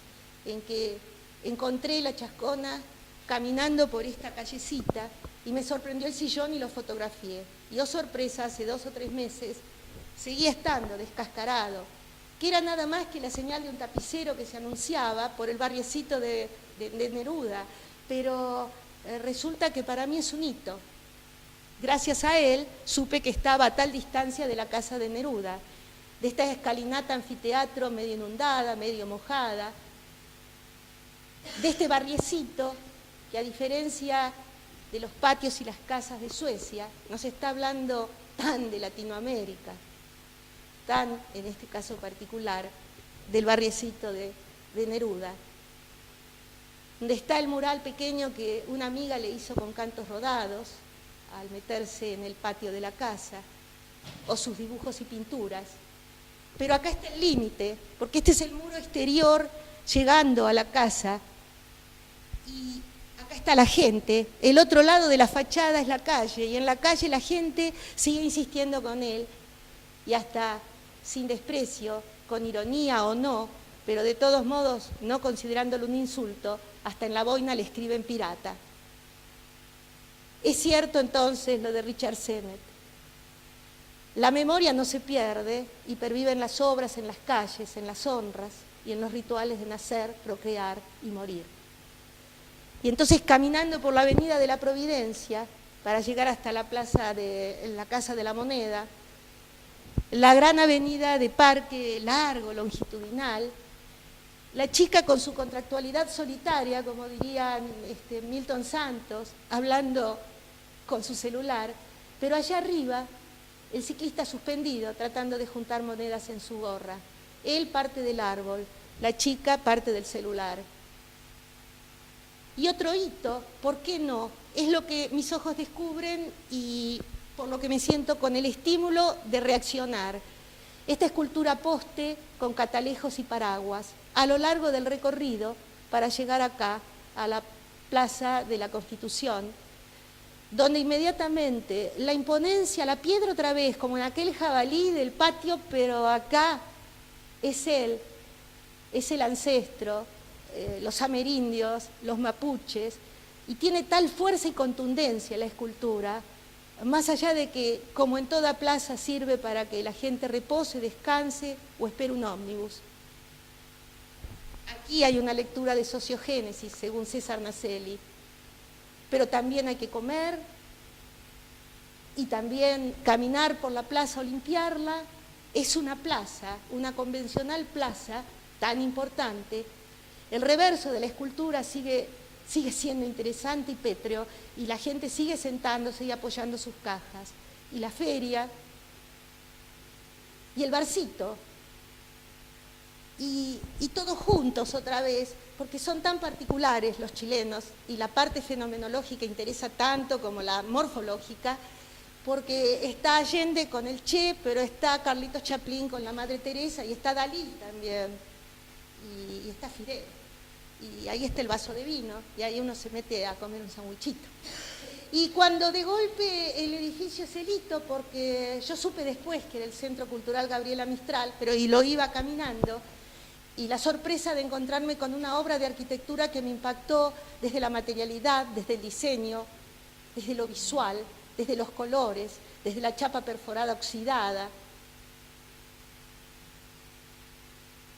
en que encontré la Chascona caminando por esta callecita, y me sorprendió el sillón y lo fotografié. Y oh sorpresa, hace 2 o 3 meses seguía estando descascarado, que era nada más que la señal de un tapicero que se anunciaba por el barriecito de Neruda, pero resulta que para mí es un hito. Gracias a él supe que estaba a tal distancia de la casa de Neruda, de esta escalinata anfiteatro medio inundada, medio mojada, de este barriecito que, a diferencia de los patios y las casas de Suecia, no se está hablando tan de Latinoamérica, tan, en este caso particular, del barriecito de Neruda, donde está el mural pequeño que una amiga le hizo con cantos rodados al meterse en el patio de la casa, o sus dibujos y pinturas. Pero acá está el límite, porque este es el muro exterior llegando a la casa, y acá está la gente. El otro lado de la fachada es la calle, y en la calle la gente sigue insistiendo con él, y hasta sin desprecio, con ironía o no, pero de todos modos no considerándolo un insulto, hasta en la boina le escriben pirata. Es cierto entonces lo de Richard Sennett. La memoria no se pierde y pervive en las obras, en las calles, en las honras y en los rituales de nacer, procrear y morir. Y entonces, caminando por la avenida de la Providencia para llegar hasta la plaza de la Casa de la Moneda, la gran avenida de parque largo, longitudinal, la chica con su contractualidad solitaria, como diría Milton Santos, hablando con su celular, pero allá arriba el ciclista suspendido tratando de juntar monedas en su gorra. Él parte del árbol, la chica parte del celular. Y otro hito, ¿por qué no? Es lo que mis ojos descubren y por lo que me siento con el estímulo de reaccionar. Esta escultura poste con catalejos y paraguas a lo largo del recorrido para llegar acá, a la Plaza de la Constitución, donde inmediatamente la imponencia, la piedra otra vez, como en aquel jabalí del patio, pero acá es él, es el ancestro, los amerindios, los mapuches, y tiene tal fuerza y contundencia la escultura, más allá de que, como en toda plaza, sirve para que la gente repose, descanse o espere un ómnibus. Aquí hay una lectura de sociogénesis, según César Naselli, pero también hay que comer y también caminar por la plaza o limpiarla. Es una plaza, una convencional plaza tan importante. El reverso de la escultura sigue siendo interesante y pétreo, y la gente sigue sentándose y apoyando sus cajas. Y la feria, y el barcito, y todos juntos otra vez, porque son tan particulares los chilenos, y la parte fenomenológica interesa tanto como la morfológica, porque está Allende con el Che, pero está Carlitos Chaplin con la Madre Teresa, y está Dalí también, y está Fidel. Y ahí está el vaso de vino, y ahí uno se mete a comer un sandwichito. Y cuando de golpe el edificio es el hito, porque yo supe después que era el Centro Cultural Gabriela Mistral, pero y lo iba caminando, y la sorpresa de encontrarme con una obra de arquitectura que me impactó desde la materialidad, desde el diseño, desde lo visual, desde los colores, desde la chapa perforada oxidada,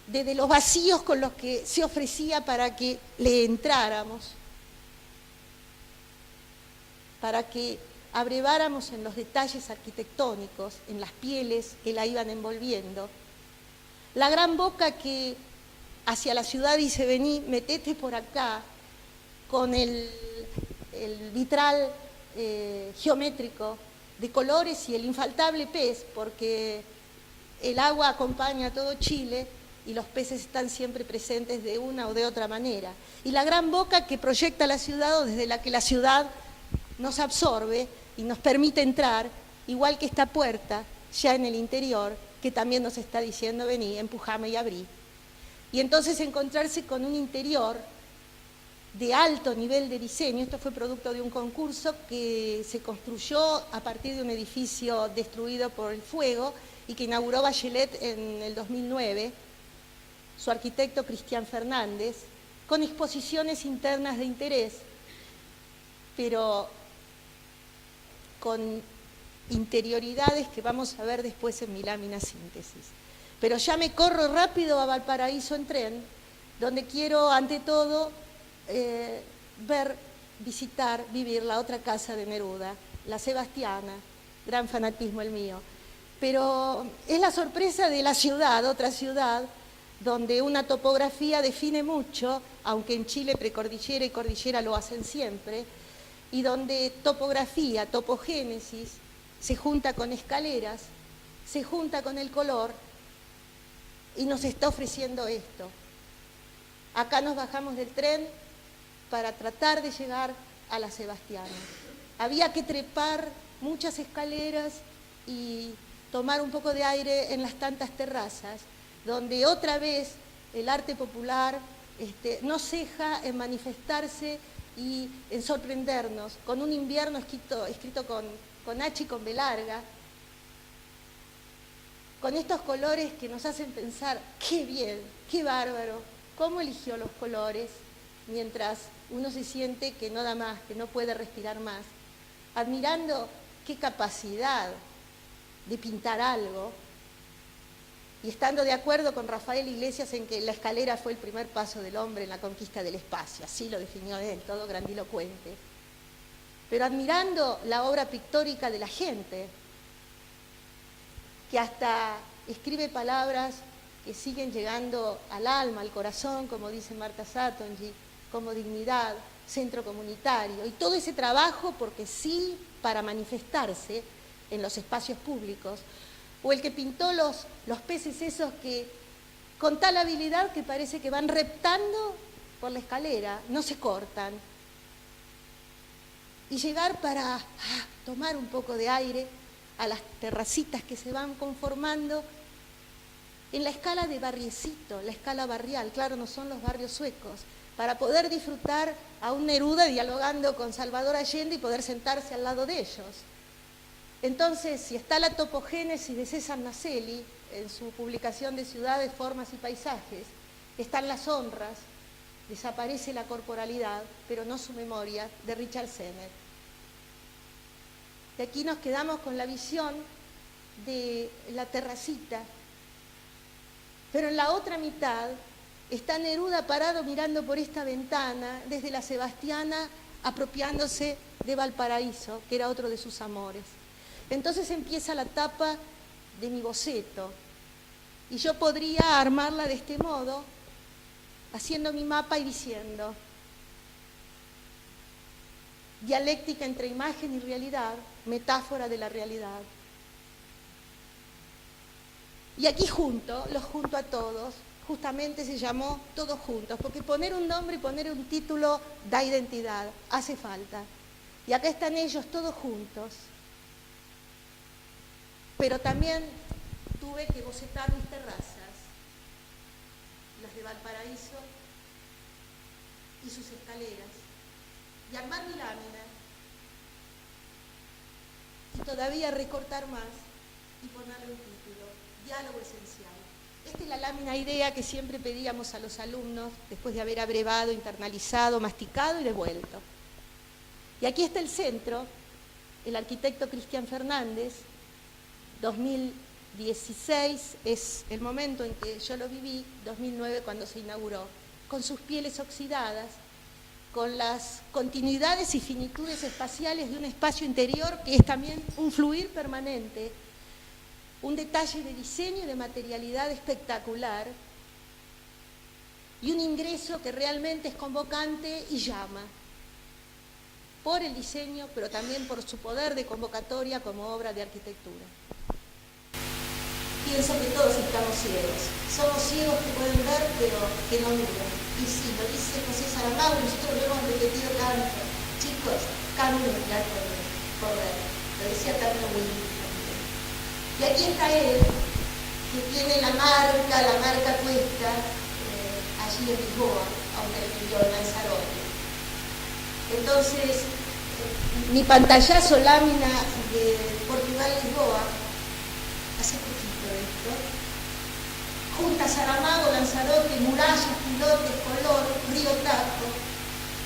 desde los vacíos con los que se ofrecía para que le entráramos, para que abreváramos en los detalles arquitectónicos, en las pieles que la iban envolviendo. La gran boca que hacia la ciudad dice: vení, metete por acá, con el vitral geométrico de colores y el infaltable pez, porque el agua acompaña a todo Chile y los peces están siempre presentes de una o de otra manera. Y la gran boca que proyecta la ciudad, o desde la que la ciudad nos absorbe y nos permite entrar, igual que esta puerta, ya en el interior, que también nos está diciendo, vení, empujame y abrí. Y entonces encontrarse con un interior de alto nivel de diseño. Esto fue producto de un concurso que se construyó a partir de un edificio destruido por el fuego y que inauguró Bachelet en el 2009, su arquitecto Cristian Fernández, con exposiciones internas de interés, pero con interioridades que vamos a ver después en mi lámina síntesis. Pero ya me corro rápido a Valparaíso en tren, donde quiero, ante todo, ver, visitar, vivir la otra casa de Neruda, la Sebastiana, gran fanatismo el mío. Pero es la sorpresa de la ciudad, otra ciudad, donde una topografía define mucho, aunque en Chile precordillera y cordillera lo hacen siempre, y donde topografía, topogénesis, se junta con escaleras, se junta con el color, y nos está ofreciendo esto. Acá nos bajamos del tren para tratar de llegar a la Sebastiana. Había que trepar muchas escaleras y tomar un poco de aire en las tantas terrazas, donde otra vez el arte popular no ceja en manifestarse y en sorprendernos, con un invierno escrito con H y con B larga, con estos colores que nos hacen pensar, qué bien, qué bárbaro, cómo eligió los colores, mientras uno se siente que no da más, que no puede respirar más, admirando qué capacidad de pintar algo, y estando de acuerdo con Rafael Iglesias en que la escalera fue el primer paso del hombre en la conquista del espacio, así lo definió él, todo grandilocuente, pero admirando la obra pictórica de la gente, que hasta escribe palabras que siguen llegando al alma, al corazón, como dice Marta Satonji, como dignidad, centro comunitario, y todo ese trabajo, porque sí, para manifestarse en los espacios públicos, o el que pintó los peces esos que, con tal habilidad que parece que van reptando por la escalera, no se cortan, y llegar para tomar un poco de aire a las terracitas que se van conformando en la escala de barriecito, la escala barrial, claro, no son los barrios suecos, para poder disfrutar a un Neruda dialogando con Salvador Allende y poder sentarse al lado de ellos. Entonces, si está la topogénesis de César Naselli en su publicación de Ciudades, Formas y Paisajes, están las honras, desaparece la corporalidad, pero no su memoria, de Richard Sennett. De aquí nos quedamos con la visión de la terracita, pero en la otra mitad está Neruda parado mirando por esta ventana desde la Sebastiana, apropiándose de Valparaíso, que era otro de sus amores. Entonces empieza la tapa de mi boceto, y yo podría armarla de este modo, haciendo mi mapa y diciendo: dialéctica entre imagen y realidad, metáfora de la realidad. Y aquí los junto a todos, justamente se llamó Todos Juntos, porque poner un nombre y poner un título da identidad, hace falta. Y acá están ellos todos juntos. Pero también tuve que bocetar mis terrazas, las de Valparaíso y sus escaleras, y armar mi lámina, y todavía recortar más y ponerle un título: Diálogo Esencial. Esta es la lámina idea que siempre pedíamos a los alumnos después de haber abrevado, internalizado, masticado y devuelto. Y aquí está el centro, el arquitecto Cristian Fernández. 2016 es el momento en que yo lo viví, 2009 cuando se inauguró, con sus pieles oxidadas, con las continuidades y finitudes espaciales de un espacio interior que es también un fluir permanente, un detalle de diseño y de materialidad espectacular, y un ingreso que realmente es convocante y llama, por el diseño, pero también por su poder de convocatoria como obra de arquitectura. Pienso que todos estamos ciegos. Somos ciegos que pueden ver, pero que no miran. Y sí, lo dice José Saramago, nosotros lo hemos repetido tanto. Chicos, caminen por ver. Lo decía Carlos Willis también. Y aquí está él, que tiene la marca puesta allí en Lisboa, donde vivió en Lanzarote. Entonces, mi pantallazo lámina de Portugal-Lisboa, hace poquito esto, junta Saramago, Lanzarote, murallas, pilotes, color, río Tajo,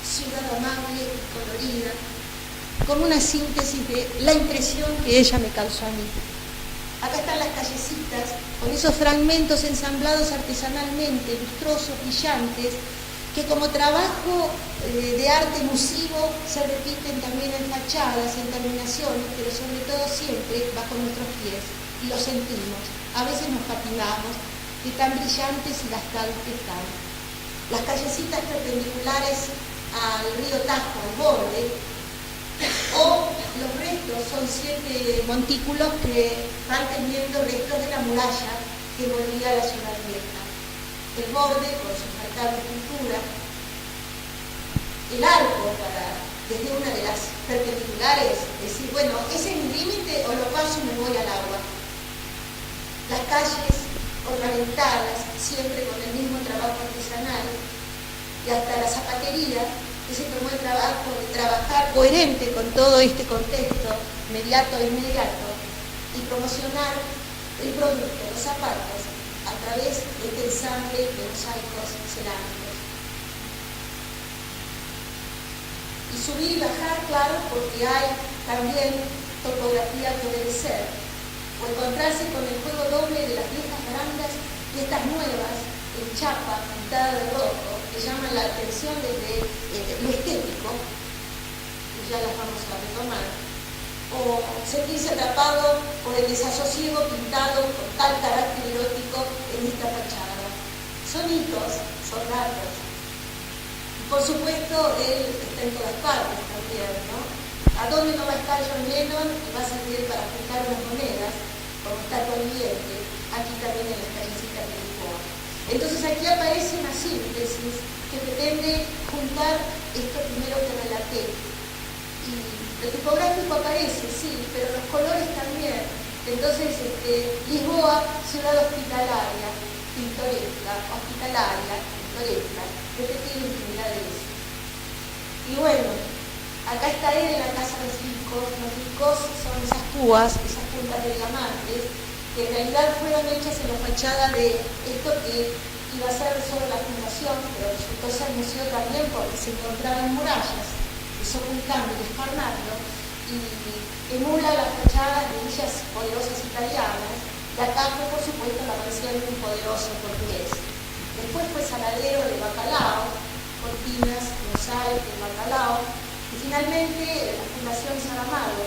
ciudad amable y colorida, como una síntesis de la impresión que ella me causó a mí. Acá están las callecitas, con esos fragmentos ensamblados artesanalmente, lustrosos, brillantes, que como trabajo de arte emusivo se repiten también en fachadas, en terminaciones, pero sobre todo siempre bajo nuestros pies, y lo sentimos. A veces nos patinamos, de tan brillantes y gastados que están. Las callecitas perpendiculares al río Tajo, al borde, o los restos, son 7 montículos que van teniendo restos de la muralla que envolvía la ciudad vieja. El borde, con su marcada pintura, el arco desde una de las perpendiculares, decir, bueno, ese es mi límite o lo paso y me voy al agua. Las calles ornamentadas, siempre con el mismo trabajo artesanal, y hasta la zapatería, que se tomó el trabajo de trabajar coherente con todo este contexto inmediato y promocionar el producto, los zapatos, a través de este ensamble de mosaicos cerámicos. Y subir y bajar, claro, porque hay también topografía que obedecer, o encontrarse con el juego doble de las viejas barandas y estas nuevas en chapa pintada de rojo, que llaman la atención desde lo estético, y ya las vamos a retomar, o sentirse atrapado por el desasosiego pintado con tal carácter erótico en esta fachada. Son hitos, son datos. Y por supuesto, él está en todas partes también, ¿no? ¿A dónde no va a estar John Lennon y va a servir para juntar unas monedas, como está viviente, aquí también en las callecitas de Lisboa? Entonces aquí aparece una síntesis que pretende juntar esto primero que relaté. Y lo tipográfico aparece, sí, pero los colores también. Entonces, Lisboa, ciudad hospitalaria, pintoresca, repetido infinidad de veces. Y bueno, acá está él en la casa de los ricos. Los ricos son esas púas, esas puntas de diamantes, que en realidad fueron hechas en la fachada de esto que iba a ser solo la fundación, pero resultó ser museo también porque se encontraban murallas, hizo un cambio, desformarlo, y emula las fachadas de villas poderosas italianas, y acá fue por supuesto la mansión de un poderoso portugués. Después fue saladero de bacalao, cortinas, mosaico, bacalao, y finalmente la Fundación Saramago,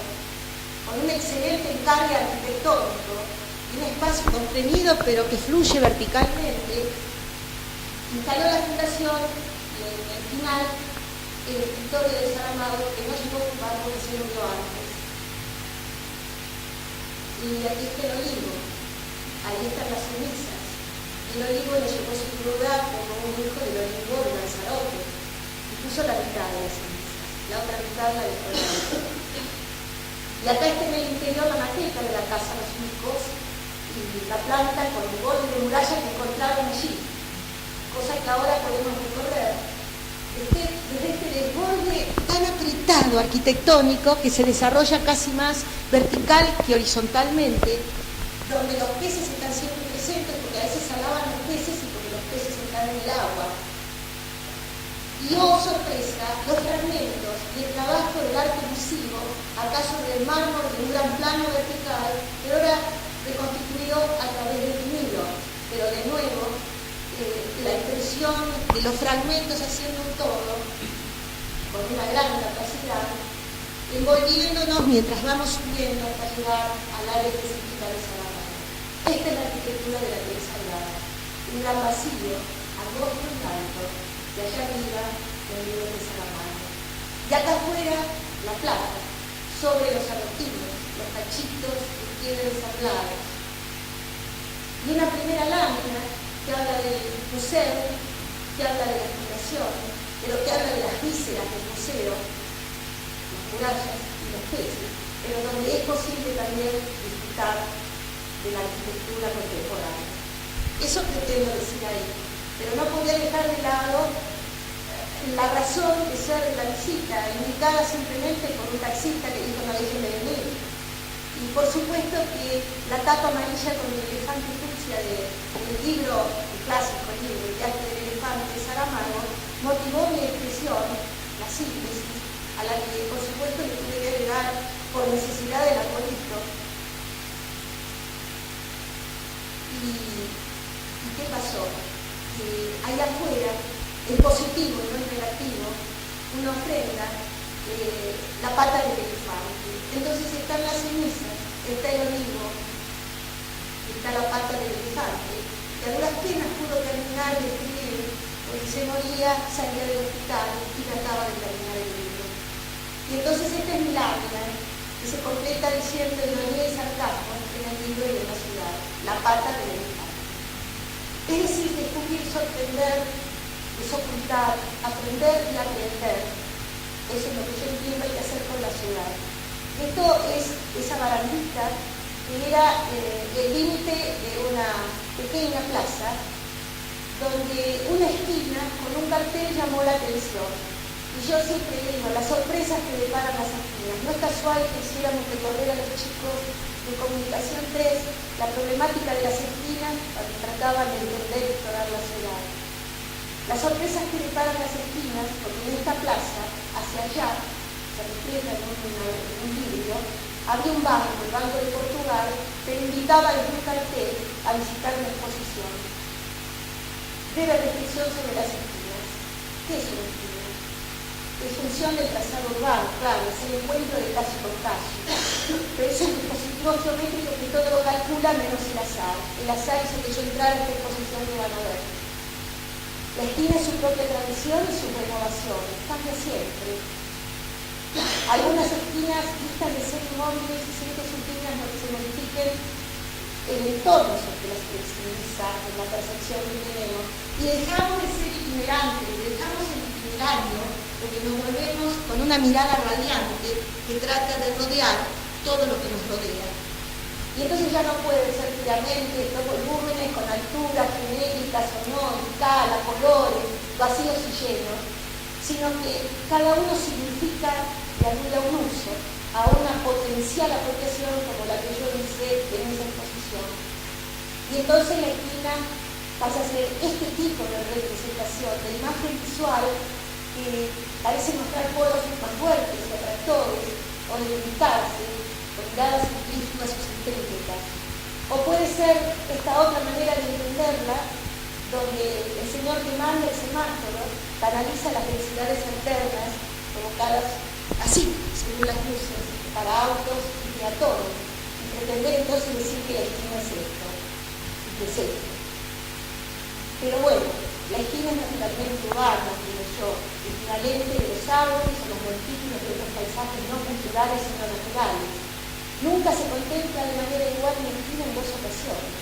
con un excelente encargue arquitectónico, un espacio comprimido pero que fluye verticalmente, instaló la fundación y en el final el escritorio de Saramago, que no llegó a ocupar porque se lo vio antes. Y aquí está el olivo, ahí están las cenizas. El olivo le llevó su cruda como un hijo del olivo de Lanzarote, y puso la mitad de las cenizas, la otra mitad la dejó. Y acá está en el interior la maqueta de la casa de los ricos y la planta con el borde de muralla que encontraron allí, cosa que ahora podemos recorrer. Desde este desborde tan apretado arquitectónico que se desarrolla casi más vertical que horizontalmente, donde los peces están siempre presentes porque a veces alaban los peces y porque los peces están en el agua. Y oh sorpresa, los fragmentos del trabajo del arte emusivo, acaso del mármol de un gran plano vertical, pero ahora reconstituido a través del vinilo, pero de nuevo la impresión de los fragmentos haciendo un todo, con una gran capacidad, envolviéndonos mientras vamos subiendo hasta llegar al área específica de Saramago. Esta es la arquitectura de la piel sagrada, un gran vacío, angosto y alto, y allá arriba el libro de Saramago. Y acá afuera la plata, sobre los adoquines, los cachitos de piedra ensamblados. Y una primera lámina que habla del museo, que habla de la fundación, pero que habla de las vísceras del museo, las murallas y los peces, pero donde es posible también disfrutar de la arquitectura contemporánea. Eso pretendo decir ahí, pero no podía dejar de lado la razón de ser de la visita, indicada simplemente por un taxista que dijo no dejen de venir. Y por supuesto que la tapa amarilla con el elefante fucsia del libro, el clásico libro, El viaje del elefante de Saramago, motivó mi expresión, la síntesis, a la que por supuesto le tuve que agregar por necesidad del arbolito. ¿Y qué pasó? Que allá afuera, en positivo y no en negativo, una ofrenda, la pata del elefante. Entonces están las cenizas, está el olivo, está la pata del elefante. Y a duras penas pudo terminar de escribir, porque se moría, salía del hospital y trataba de terminar el libro. Y entonces esta es mi lámina, que se completa diciendo ironía y sarcasmo en el libro y en la ciudad, la pata del elefante. Es decir, descubrir, sorprender, desocultar, aprender y aprender. Eso es lo que yo entiendo hay que hacer con la ciudad. Esto es esa barandita que era el límite de una pequeña plaza donde una esquina con un cartel llamó la atención. Y yo siempre digo, las sorpresas que deparan las esquinas. No es casual que hiciéramos recorrer a los chicos de Comunicación 3 la problemática de las esquinas cuando trataban de entender y explorar la ciudad. Las sorpresas que deparan las esquinas, porque en esta plaza, hacia allá, se refleja en un vidrio, había un banco, el Banco de Portugal, que invitaba desde un cartel a visitar una exposición. Breve reflexión sobre las esquinas. ¿Qué es una esquina? Es función del trazado urbano, claro, es el encuentro de calle con calle. Pero es un dispositivo geométrico que todo lo calcula menos el azar. El azar hizo que yo entrara a esta exposición que van a ver. La esquina es su propia tradición y sus renovaciones, cambia siempre. Algunas esquinas distan de ser inmóviles y sin que sus líneas no se modifiquen el entorno sobre las que expresa en la percepción que tenemos. Y dejamos de ser itinerantes, dejamos el itinerario, porque nos volvemos con una mirada radiante que trata de rodear todo lo que nos rodea. Y entonces ya no pueden ser puramente los volúmenes con alturas genéricas o no, escala, colores, vacíos y llenos, sino que cada uno significa y alude a un uso, a una potencial apropiación como la que yo hice en esa exposición. Y entonces la esquina pasa a ser este tipo de representación, de imagen visual que parece mostrar polos más fuertes y atractores, o de limitarse, con miradas implícitas o centrífugas. O puede ser esta otra manera de entenderla, donde el señor que manda el semáforo canaliza las velocidades alternas provocadas así, según las luces, para autos y peatones, y pretender entonces decir que la esquina es esto, y que es esto. Pero bueno, la esquina es naturalmente urbana, digo yo, equivalente de los árboles o los montículos de otros paisajes no culturales sino naturales. Nunca se contempla de manera igual una esquina en dos ocasiones.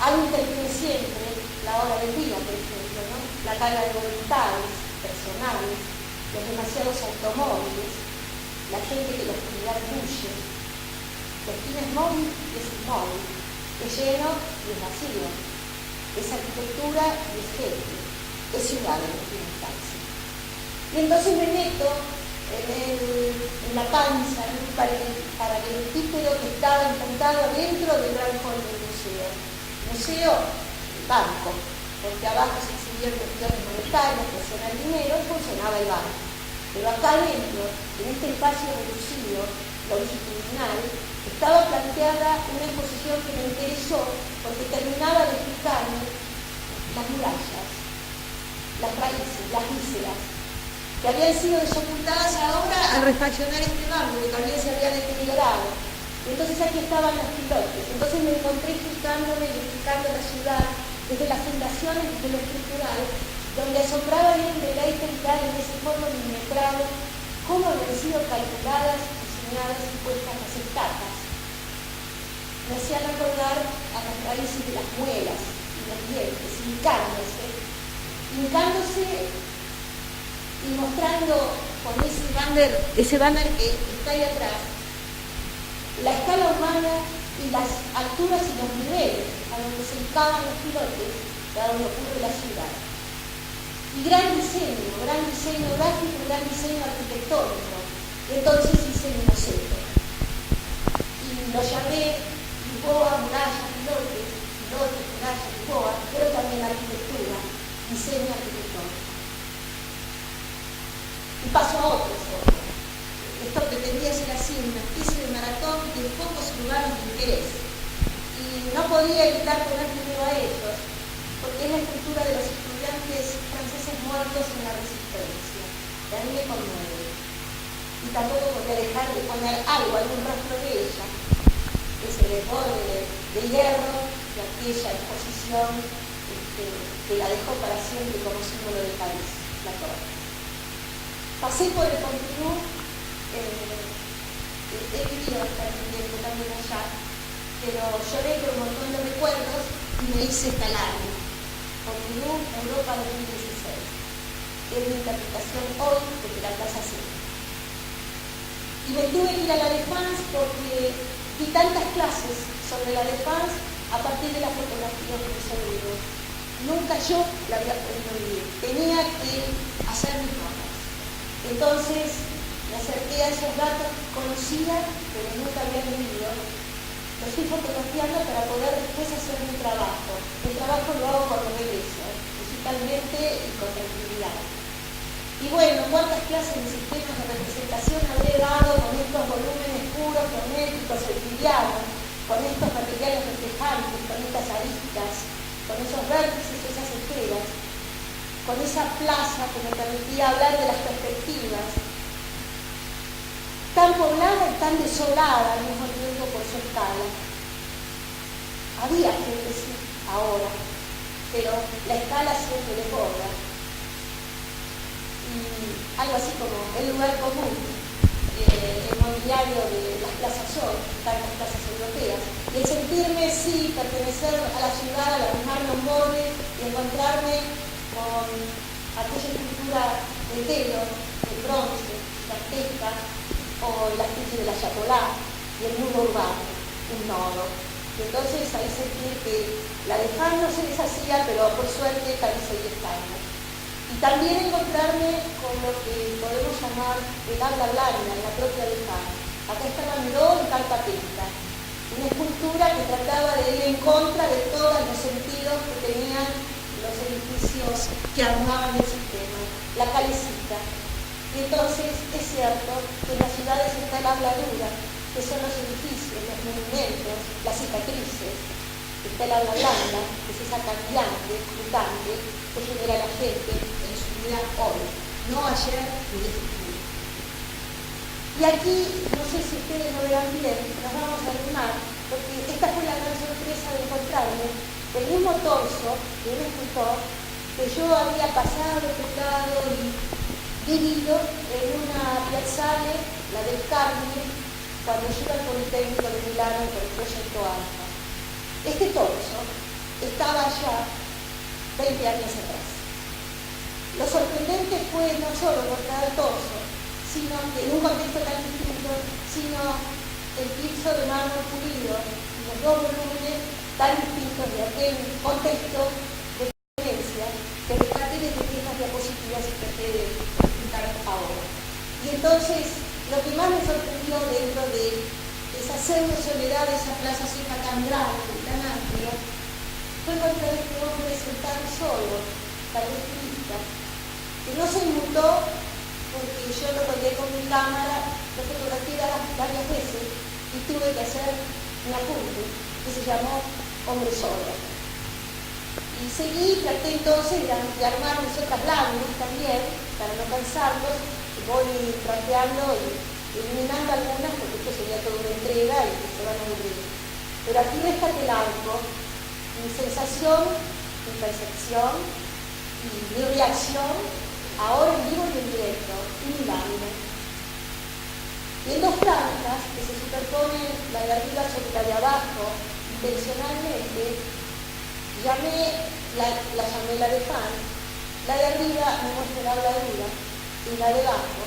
Algo interviene siempre, la hora del día, por ejemplo, ¿no? La carga de voluntades personales, los demasiados automóviles, la gente que la oscuridad huye. La esquina es móvil y es inmóvil, es lleno y es vacío, es arquitectura y es gente, es ciudad en última instancia. Y entonces me meto en la panza, en un paralelepípedo que estaba implantado dentro del gran hall del museo. Museo, banco, porque abajo se exhibían cuestiones monetarias, funcionaba el dinero y funcionaba el banco. Pero acá adentro, en este espacio reducido, longitudinal, estaba planteada una exposición que me interesó porque terminaba de explicarme las murallas, las raíces, las vísceras, que habían sido desocultadas ahora al refaccionar este banco, que también se había deteriorado. Y entonces aquí estaban los pilotes. Entonces me encontré explicándome y explicando la ciudad desde las fundaciones, desde lo estructural, donde asombraba bien de la identidad en ese fondo milimetrado cómo habían sido calculadas, diseñadas y puestas las estacas. Me hacía recordar a las raíces de las muelas y los dientes, hincándose y mostrando con ese banner que está ahí atrás, la escala humana y las alturas y los niveles a donde se encaban los pilotes de a donde ocurre la ciudad. Y gran diseño gráfico, gran diseño arquitectónico. Entonces hice mi boceto. Y lo llamé Lisboa, muralla, pilotes, muralla, Lisboa, pero también arquitectura, diseño arquitectónico. Y paso a otros. Esto pretendía ser así, una especie de maratón de pocos lugares de interés. Y no podía evitar poner primero a ellos, porque es la escultura de los estudiantes franceses muertos en la resistencia, que a mí me conmueve. Y tampoco podía dejar de poner algún rastro de ella, ese desborde de hierro de aquella exposición que la dejó para siempre como símbolo del país, la torre. Pasé por el Pompidou, he vivido bastante tiempo también allá, pero lloré por un montón de recuerdos y me hice esta lágrima. Pompidou, Europa 2016. Es mi interpretación hoy de la Plaza Cívica. Y me tuve que ir a la Défense porque di tantas clases sobre la Défense a partir de la fotografía que me sobrevivó. Nunca yo la había podido vivir. Tenía que hacer mis notas. Entonces me acerqué a esos datos que conocía, pero nunca había vivido. Los fui fotografiando para poder después hacer mi trabajo. El trabajo lo hago cuando regreso, digitalmente y con tranquilidad. Y bueno, ¿cuántas clases de sistemas de representación habré dado con estos volúmenes puros, geométricos, euclidianos, con estos materiales reflejantes, con estas aristas, con esos vértices, esas esferas, con esa plaza que me permitía hablar de las perspectivas, tan poblada y tan desolada al mismo tiempo por su escala. Había gente, sí, ahora, pero la escala siempre desborda. Y algo así como el lugar común, el mobiliario de las plazas hoy, tantas plazas europeas, y el sentirme, sí, pertenecer a la ciudad, al armar los bordes y encontrarme con aquella escultura de telo, de bronce, gigantesca, o el castillo de la Chacolá y el muro urbano, un nodo. Entonces ahí sentí que la Défense no se deshacía, pero por suerte también seguía estando. Y también encontrarme con lo que podemos llamar el habla blanda en la propia Défense. Acá estaba Miró en carta pinta, una escultura que trataba de ir en contra de todos los sentidos que tenían los edificios que armaban el sistema, la calecita. Y entonces es cierto que en las ciudades está el habla dura, que son los edificios, los monumentos, las cicatrices. Está el habla blanda, que es esa cambiante, mutante, que genera la gente en su vida hoy, no ayer ni de futuro. Y aquí, no sé si ustedes lo verán bien, nos vamos a arrimar, porque esta fue la gran sorpresa de encontrarme el mismo torso de un escultor que yo había pasado, tocado y vivido en una piazzale, la del Carmine, cuando yo iba al Politécnico de Milano por el proyecto Alfa. Este torso estaba ya 20 años atrás. Lo sorprendente fue no solo encontrar el torso, sino que en un contexto tan distinto, sino el piso de mármol pulido y los dos volúmenes tan distintos de aquel contexto de experiencia que rescaté desde estas diapositivas y traté de explicar ahora. Y entonces, lo que más me sorprendió dentro de esa pseudo soledad, esa plaza seca tan grande, tan amplia, fue encontrar a este hombre sentado solo, tal vez turista, que no se inmutó porque yo lo colgué con mi cámara, lo fotografié varias veces y tuve que hacer un apunte que se llamó Hombre Solo. Y seguí, traté entonces de armar mis otras láminas también, para no cansarlos, voy trasteando y eliminando algunas porque esto sería toda una entrega y se van a aburrir. Pero aquí rescaté el arco, mi sensación, mi percepción y mi reacción, ahora en vivo y en directo, y mi lámina. Y en dos franjas que se superponen la de arriba sobre la de abajo, intencionalmente, la llamé la Défense, la de arriba me muestra el habla dura y la de abajo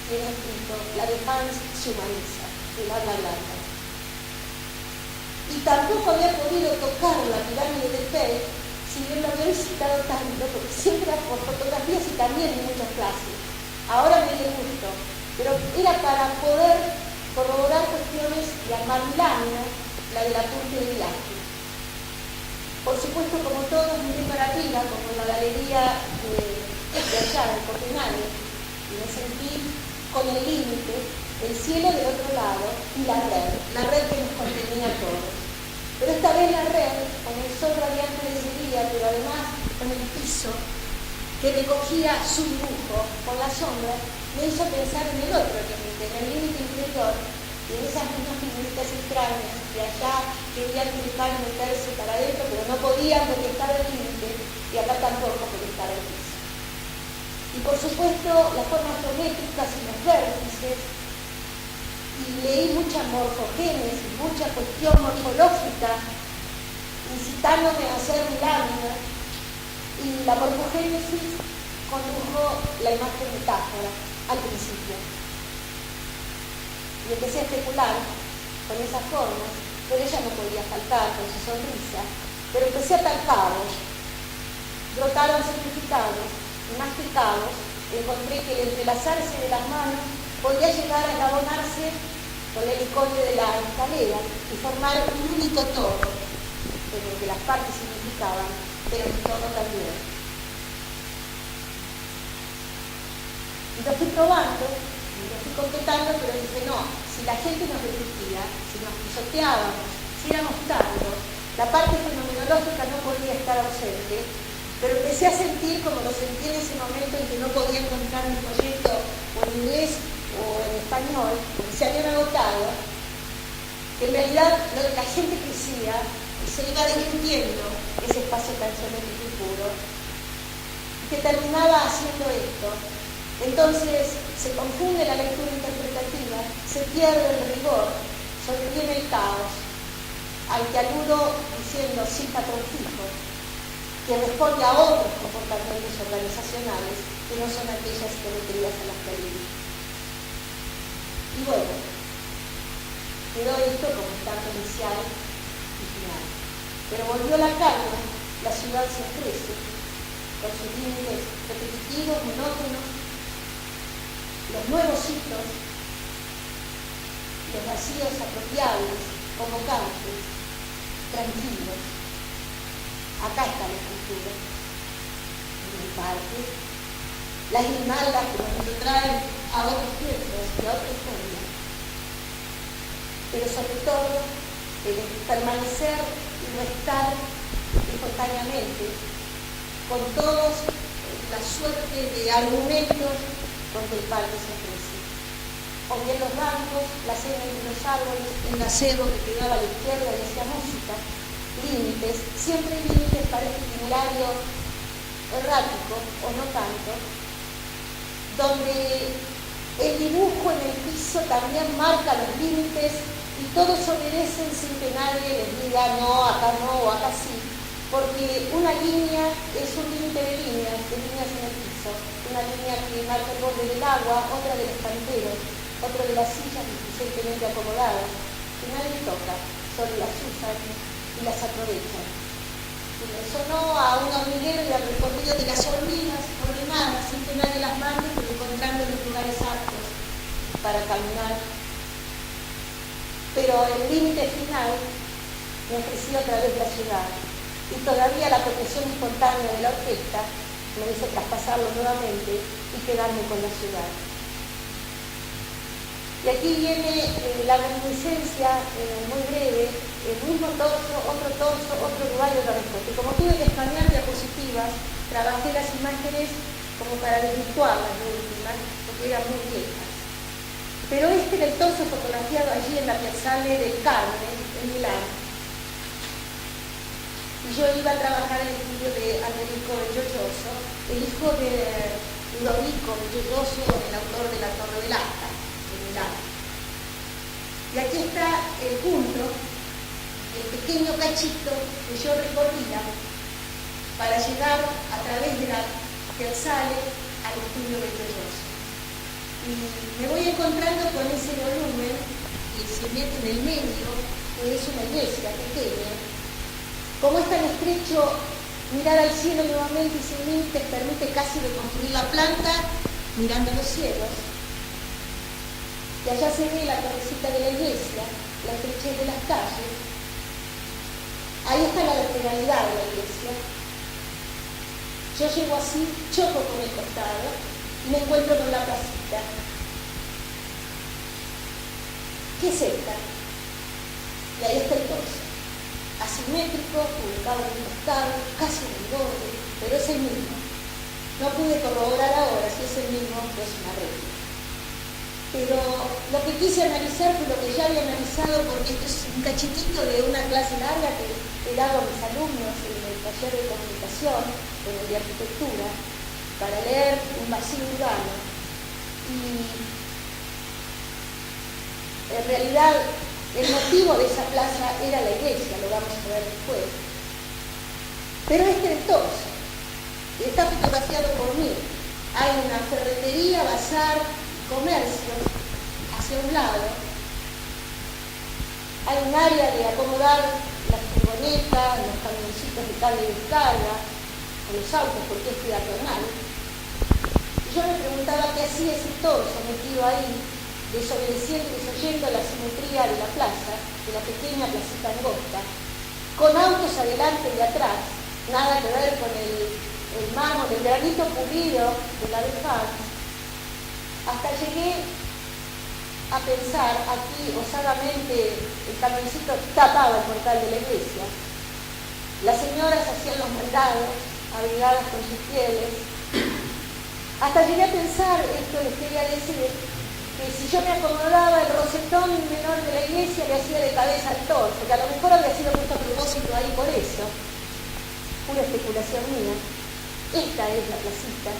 tiene escrito la Défense se humaniza, el habla blanda. y tampoco había podido tocar la pirámide de Pei si bien lo había visitado tanto, porque siempre era por fotografías y también en muchas clases. Ahora me dio gusto, pero era para poder corroborar cuestiones y armar mi lámina, la del apunte de viaje. Por supuesto, como todos, miré para arriba, como en la galería de allá, de Copenhague, y me sentí con el límite, el cielo del otro lado y la red que nos contenía a todos. Pero esta vez la red, con el sol radiante de ese día, pero además con el piso que recogía su dibujo con la sombra, me hizo pensar en el otro límite, en el límite interior, y en esas mismas figuritas extrañas que allá querían intentar meterse para adentro, pero no podían porque estaba el límite, y acá tampoco porque estaba el piso. Y por supuesto, las formas geométricas y los vértices, y leí mucha morfogénesis, mucha cuestión morfológica, incitándome a hacer mi lámina, y la morfogénesis condujo la imagen metáfora al principio. Y empecé a especular con esas formas, pero ella no podía faltar con su sonrisa, pero empecé a atar cabos, brotaron significados, y más que cabos, encontré que el entrelazarse de las manos podía llegar a enabonarse con el helicóptero de la escalera y formar un único todo, en el que las partes significaban, pero el todo también. Y lo fui probando, y lo fui completando, pero dije, no, si la gente nos resistía, si nos pisoteábamos, si éramos tantos, la parte fenomenológica no podía estar ausente, pero empecé a sentir como lo sentí en ese momento en que no podía encontrar un proyecto o en inglés o en español, porque se habían agotado, que en realidad lo de la gente crecía y se iba desmintiendo ese espacio tan geométrico y puro, y que terminaba haciendo esto. Entonces se confunde la lectura interpretativa, se pierde el rigor, sobreviene el caos, al que aludo diciendo sin patrón fijo, que responde a otros comportamientos organizacionales que no son aquellas geometrías a las que aludí. Y bueno, quedó esto como estampa inicial y final. Pero volvió la calma, la ciudad se ofrece, con sus límites repetitivos, monótonos, los nuevos hitos, los vacíos apropiables, convocantes, tranquilos. Acá está la escultura, en el parque, las guirnaldas que nos retrotraen a otros tiempos y a otra historia. Pero sobre todo, el permanecer y no estar espontáneamente con todos la suerte de argumentos con que el parque se ofrece. O bien los bancos, la cena entre los árboles, el acebo que quedaba a la izquierda y hacía música, límites, siempre límites para este itinerario errático o no tanto, donde el dibujo en el piso también marca los límites y todos obedecen sin que nadie les diga no, acá no o acá sí, porque una línea es un límite de líneas en el piso, una línea que marca el borde del agua, otra de los canteros, otra de las sillas suficientemente acomodadas, que nadie toca, solo las usan y las aprovechan. Y me sonó a un hormiguero y al recorrido de las hormigas ordenadas sin que nadie las mande, pero encontrando los lugares aptos para caminar. Pero el límite final me ofreció otra vez la ciudad y todavía la protección espontánea de la orquesta me hizo traspasarlo nuevamente y quedarme con la ciudad. Y aquí viene la reminiscencia muy breve, el mismo torso, otro lugar y otra respuesta. Y como tuve que escanear diapositivas, trabajé las imágenes como para desvirtuarlas de últimas, porque eran muy viejas. Pero este era el torso fotografiado allí en la Piazzale del Carmen, en Milán. Y yo iba a trabajar en el estudio de Americo Gioioso, el hijo de Ludovico Gioioso, el autor de La Torre del Asta. Y aquí está el punto, el pequeño cachito que yo recorría para llegar a través de la Piazzale al estudio de Gioioso. Y me voy encontrando con ese volumen que se mete en el medio que es una iglesia pequeña, como es tan estrecho, mirar al cielo nuevamente y sin límites permite casi reconstruir la planta mirando los cielos. Y allá se ve la torrecita de la iglesia, la estrechez de las calles. Ahí está la lateralidad de la iglesia. Yo llego así, choco con el costado y me encuentro con la placita. ¿Qué es esta? Y ahí está el torso, asimétrico, ubicado en el costado, casi en el borde, pero es el mismo. No pude corroborar ahora si es el mismo o es una réplica. Pero lo que quise analizar fue lo que ya había analizado, porque esto es un cachitito de una clase larga que he dado a mis alumnos en el taller de comunicación, en el de arquitectura, para leer Un vacío urbano. Y en realidad el motivo de esa plaza era la iglesia, lo vamos a ver después. Pero este es el torso, y está fotografiado por mí. Hay una ferretería, bazar, comercio hacia un lado. Hay un área de acomodar las furgonetas, los camioncitos de carga y descarga, o los autos, porque es peatonal. Y yo me preguntaba qué hacía ese torso metido ahí, desobedeciendo y desoyendo la simetría de la plaza, de la pequeña placita angosta, con autos adelante y atrás, nada que ver con el mármol, el granito pulido de la Defense. Hasta llegué a pensar, aquí osadamente el camioncito tapaba el portal de la iglesia. Las señoras hacían los mandados, abrigadas con sus pieles. Hasta llegué a pensar, esto les quería decir, que si yo me acomodaba el rosetón menor de la iglesia, le hacía de cabeza al torso, que a lo mejor había sido puesto a propósito ahí por eso. Pura especulación mía. Esta es la placita.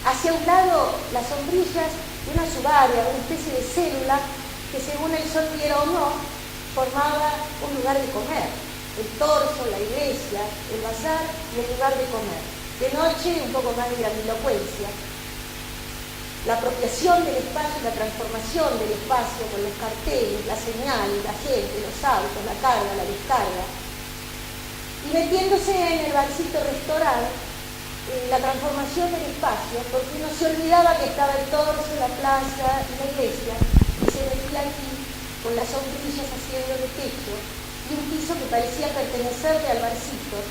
Hacia un lado, las sombrillas de una subaria, una especie de célula que, según el sol viera o no, formaba un lugar de comer. El torso, la iglesia, el bazar y el lugar de comer. De noche, un poco más de grandilocuencia. La apropiación del espacio y la transformación del espacio con los carteles, la señal, la gente, los autos, la carga, la descarga. Y metiéndose en el barcito restaurante, la transformación del espacio, porque uno se olvidaba que estaba el torso, la plaza y la iglesia, y se metía aquí con las sombrillas haciendo de techo, y un piso que parecía pertenecerle al barcito,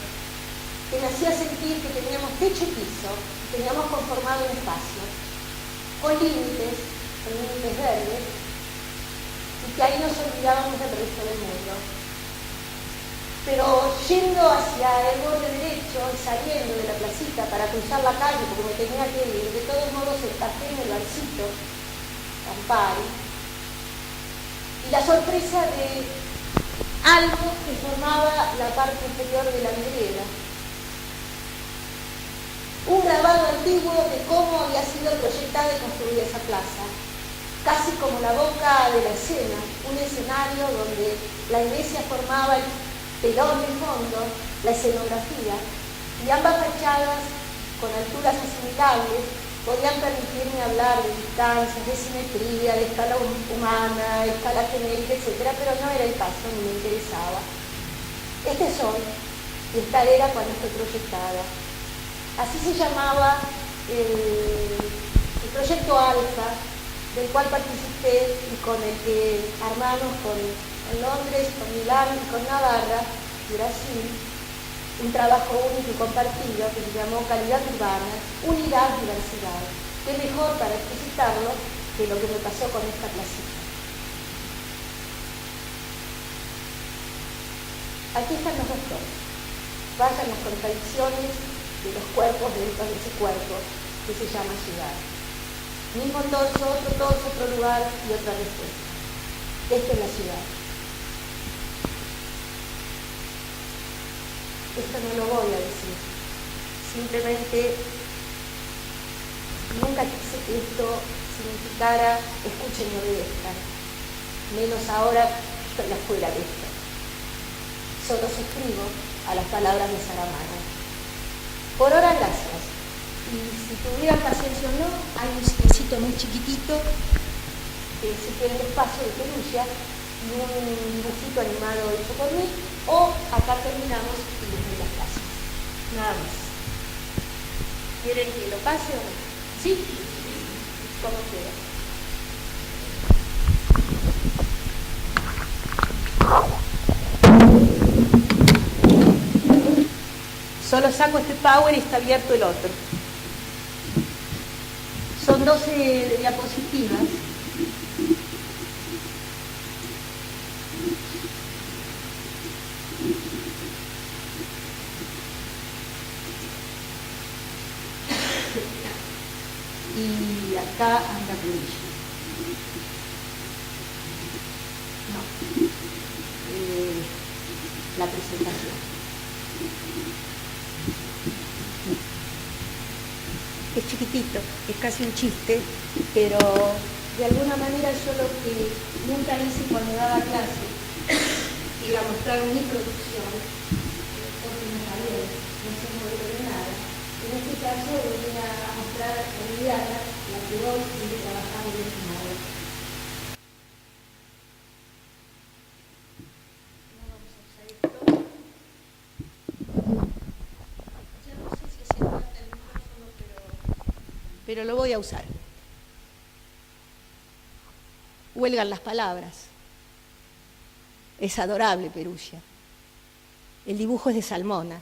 que me hacía sentir que teníamos techo y piso, y teníamos conformado un espacio, con límites verdes, y que ahí nos olvidábamos del resto del mundo. Pero yendo hacia el borde derecho y saliendo de la placita para cruzar la calle, porque me tenía que ir, de todos modos encajé en el barcito, Campari, y la sorpresa de algo que formaba la parte inferior de la vidriera. Un grabado antiguo de cómo había sido proyectada y construida esa plaza, casi como la boca de la escena, un escenario donde la iglesia formaba el telón de fondo, la escenografía, y ambas fachadas, con alturas asimilables, podían permitirme hablar de distancias, de simetría, de escala humana, de escala genérica, etc., pero no era el caso, ni me interesaba. Este soy, y esta era cuando fue proyectada. Así se llamaba el proyecto Alfa, del cual participé y con el que armamos en Londres, con Milán y con Navarra, Brasil, un trabajo único y compartido que se llamó Calidad Urbana, Unidad, Diversidad. ¿Qué mejor para explicitarlo que lo que me pasó con esta placita? Aquí están los dos torsos. Vayan las contradicciones de los cuerpos dentro de ese cuerpo que se llama ciudad. Mismo torso, otro lugar y otra respuesta. Esta es la ciudad. Esto no lo voy a decir. Simplemente nunca quise que esto significara escuchen y obedezcan. Menos ahora que estoy afuera de esto. Solo suscribo a las palabras de Saramago. Por ahora, gracias. Y si tuvieran paciencia o no, hay un silloncito muy chiquitito se fue el espacio de Perugia y un dibujito animado hecho por mí, o acá terminamos y les doy las clases. Nada más. ¿Quieren que lo pase o no? ¿Sí? Como quieran. Solo saco este power y está abierto el otro. Son 12 diapositivas. Y acá anda Perugia. No. La presentación. Es chiquitito, es casi un chiste, pero de alguna manera yo lo que nunca hice cuando daba clase era mostrar mi producción, porque no sabía, no sé modelo de nada. En este caso venía a mostrar a Liliana, la que hoy sigue trabajando en este modelo. No vamos a usar esto. Ya no sé si hace falta el micrófono, pero lo voy a usar. Huelgan las palabras. Es adorable Perugia. El dibujo es de Salmona.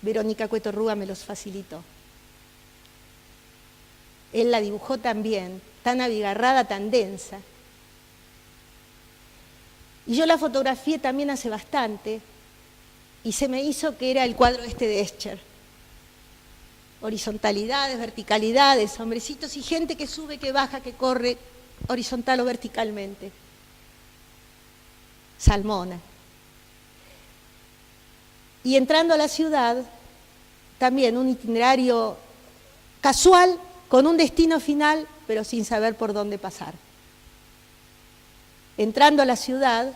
Verónica Cueto Rúa me los facilitó. Él la dibujó también, tan abigarrada, tan densa. Y yo la fotografié también hace bastante y se me hizo que era el cuadro este de Escher. Horizontalidades, verticalidades, hombrecitos y gente que sube, que baja, que corre horizontal o verticalmente. Salmona. Y entrando a la ciudad, también un itinerario casual, con un destino final, pero sin saber por dónde pasar. Entrando a la ciudad,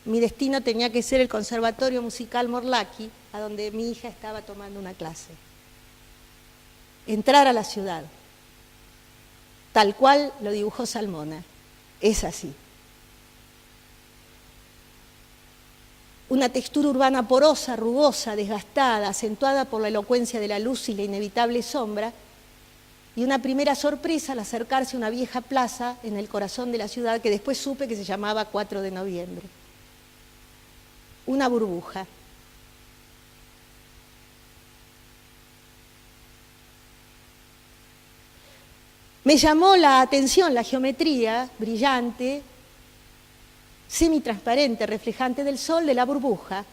mi destino tenía que ser el Conservatorio Musical Morlacchi, a donde mi hija estaba tomando una clase. Entrar a la ciudad, tal cual lo dibujó Salmona, es así. Una textura urbana porosa, rugosa, desgastada, acentuada por la elocuencia de la luz y la inevitable sombra, y una primera sorpresa al acercarse a una vieja plaza en el corazón de la ciudad que después supe que se llamaba 4 de noviembre. Una burbuja. Me llamó la atención la geometría brillante, semitransparente, reflejante del sol de la burbuja,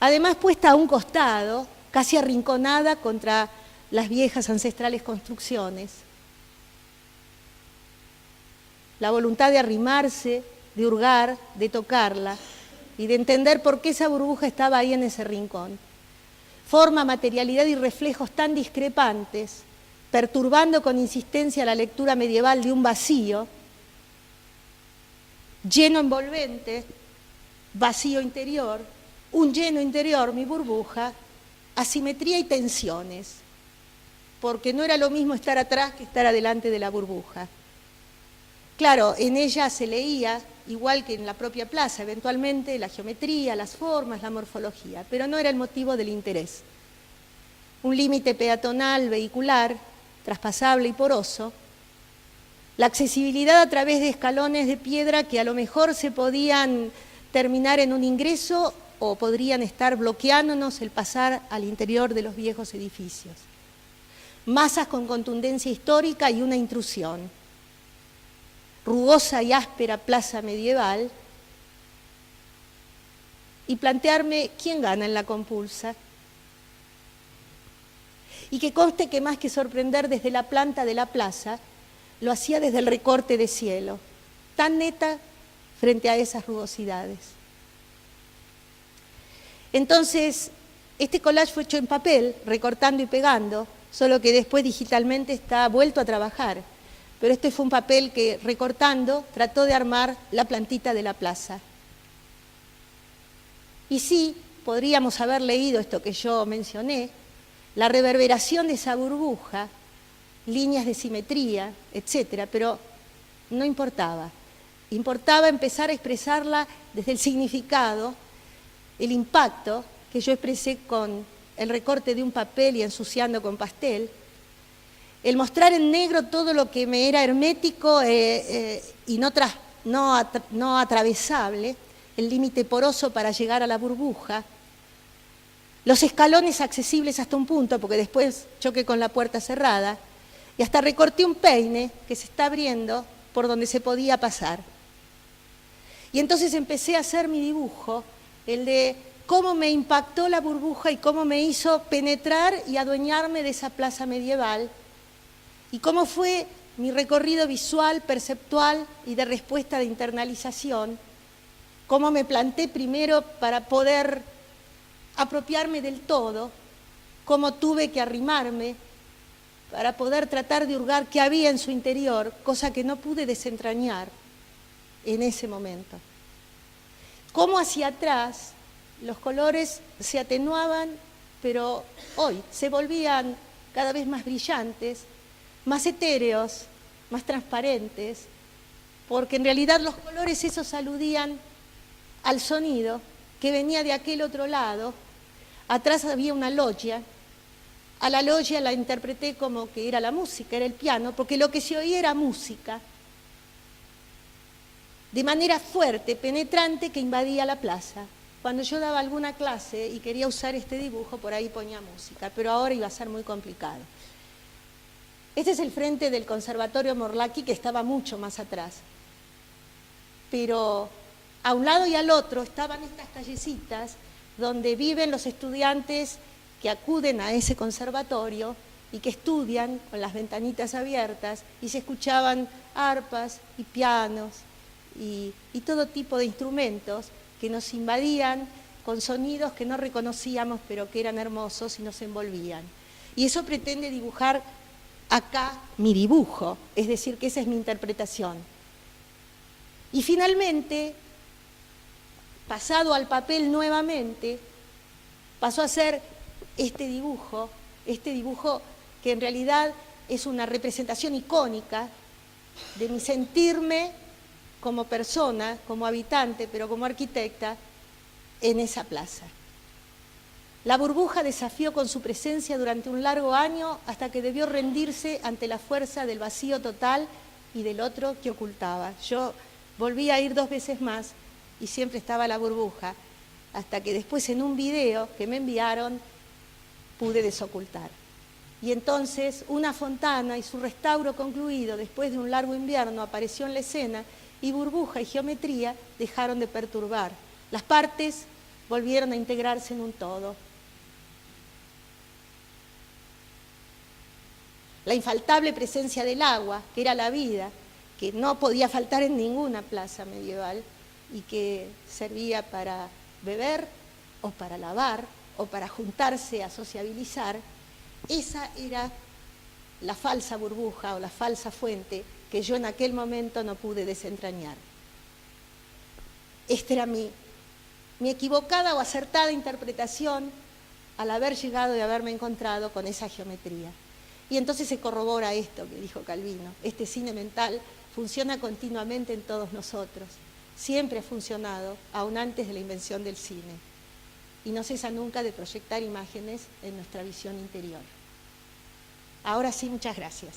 además puesta a un costado, casi arrinconada contra las viejas ancestrales construcciones. La voluntad de arrimarse, de hurgar, de tocarla y de entender por qué esa burbuja estaba ahí en ese rincón. Forma, materialidad y reflejos tan discrepantes, perturbando con insistencia la lectura medieval de un vacío, lleno envolvente, vacío interior, un lleno interior, mi burbuja, asimetría y tensiones, porque no era lo mismo estar atrás que estar adelante de la burbuja. Claro, en ella se leía, igual que en la propia plaza, eventualmente la geometría, las formas, la morfología, pero no era el motivo del interés. Un límite peatonal, vehicular, traspasable y poroso, la accesibilidad a través de escalones de piedra que a lo mejor se podían terminar en un ingreso o podrían estar bloqueándonos el pasar al interior de los viejos edificios. Masas con contundencia histórica y una intrusión. Rugosa y áspera plaza medieval. Y plantearme quién gana en la compulsa. Y que conste que más que sorprender desde la planta de la plaza, lo hacía desde el recorte de cielo, tan neta frente a esas rugosidades. Entonces, este collage fue hecho en papel, recortando y pegando, solo que después digitalmente está vuelto a trabajar. Pero este fue un papel que, recortando, trató de armar la plantita de la plaza. Y sí, podríamos haber leído esto que yo mencioné, la reverberación de esa burbuja, líneas de simetría, etcétera, pero no importaba. Importaba empezar a expresarla desde el significado, el impacto que yo expresé con el recorte de un papel y ensuciando con pastel, el mostrar en negro todo lo que me era hermético y no atravesable, el límite poroso para llegar a la burbuja, los escalones accesibles hasta un punto, porque después choqué con la puerta cerrada, y hasta recorté un peine que se está abriendo por donde se podía pasar. Y entonces empecé a hacer mi dibujo, el de cómo me impactó la burbuja y cómo me hizo penetrar y adueñarme de esa plaza medieval, y cómo fue mi recorrido visual, perceptual y de respuesta de internalización, cómo me planté primero para poder apropiarme del todo, cómo tuve que arrimarme para poder tratar de hurgar qué había en su interior, cosa que no pude desentrañar en ese momento. Cómo hacia atrás los colores se atenuaban, pero hoy se volvían cada vez más brillantes, más etéreos, más transparentes, porque en realidad los colores esos aludían al sonido que venía de aquel otro lado. Atrás había una loggia. A la loggia la interpreté como que era la música, era el piano, porque lo que se oía era música, de manera fuerte, penetrante, que invadía la plaza. Cuando yo daba alguna clase y quería usar este dibujo, por ahí ponía música, pero ahora iba a ser muy complicado. Este es el frente del Conservatorio Morlacchi, que estaba mucho más atrás. Pero a un lado y al otro estaban estas callecitas donde viven los estudiantes que acuden a ese conservatorio y que estudian con las ventanitas abiertas, y se escuchaban arpas y pianos y todo tipo de instrumentos que nos invadían con sonidos que no reconocíamos, pero que eran hermosos y nos envolvían. Y eso pretende dibujar acá mi dibujo, es decir, que esa es mi interpretación. Y finalmente, pasado al papel nuevamente, pasó a ser este dibujo que en realidad es una representación icónica de mi sentirme como persona, como habitante, pero como arquitecta, en esa plaza. La burbuja desafió con su presencia durante un largo año hasta que debió rendirse ante la fuerza del vacío total y del otro que ocultaba. Yo volví a ir 2 veces más y siempre estaba la burbuja, hasta que después en un video que me enviaron pude desocultar. Y entonces una fontana y su restauro concluido después de un largo invierno apareció en la escena, y burbuja y geometría dejaron de perturbar. Las partes volvieron a integrarse en un todo. La infaltable presencia del agua, que era la vida, que no podía faltar en ninguna plaza medieval y que servía para beber o para lavar o para juntarse a sociabilizar, esa era la falsa burbuja o la falsa fuente que yo en aquel momento no pude desentrañar. Esta era mi equivocada o acertada interpretación al haber llegado y haberme encontrado con esa geometría. Y entonces se corrobora esto que dijo Calvino: este cine mental funciona continuamente en todos nosotros, siempre ha funcionado, aún antes de la invención del cine, y no cesa nunca de proyectar imágenes en nuestra visión interior. Ahora sí, muchas gracias.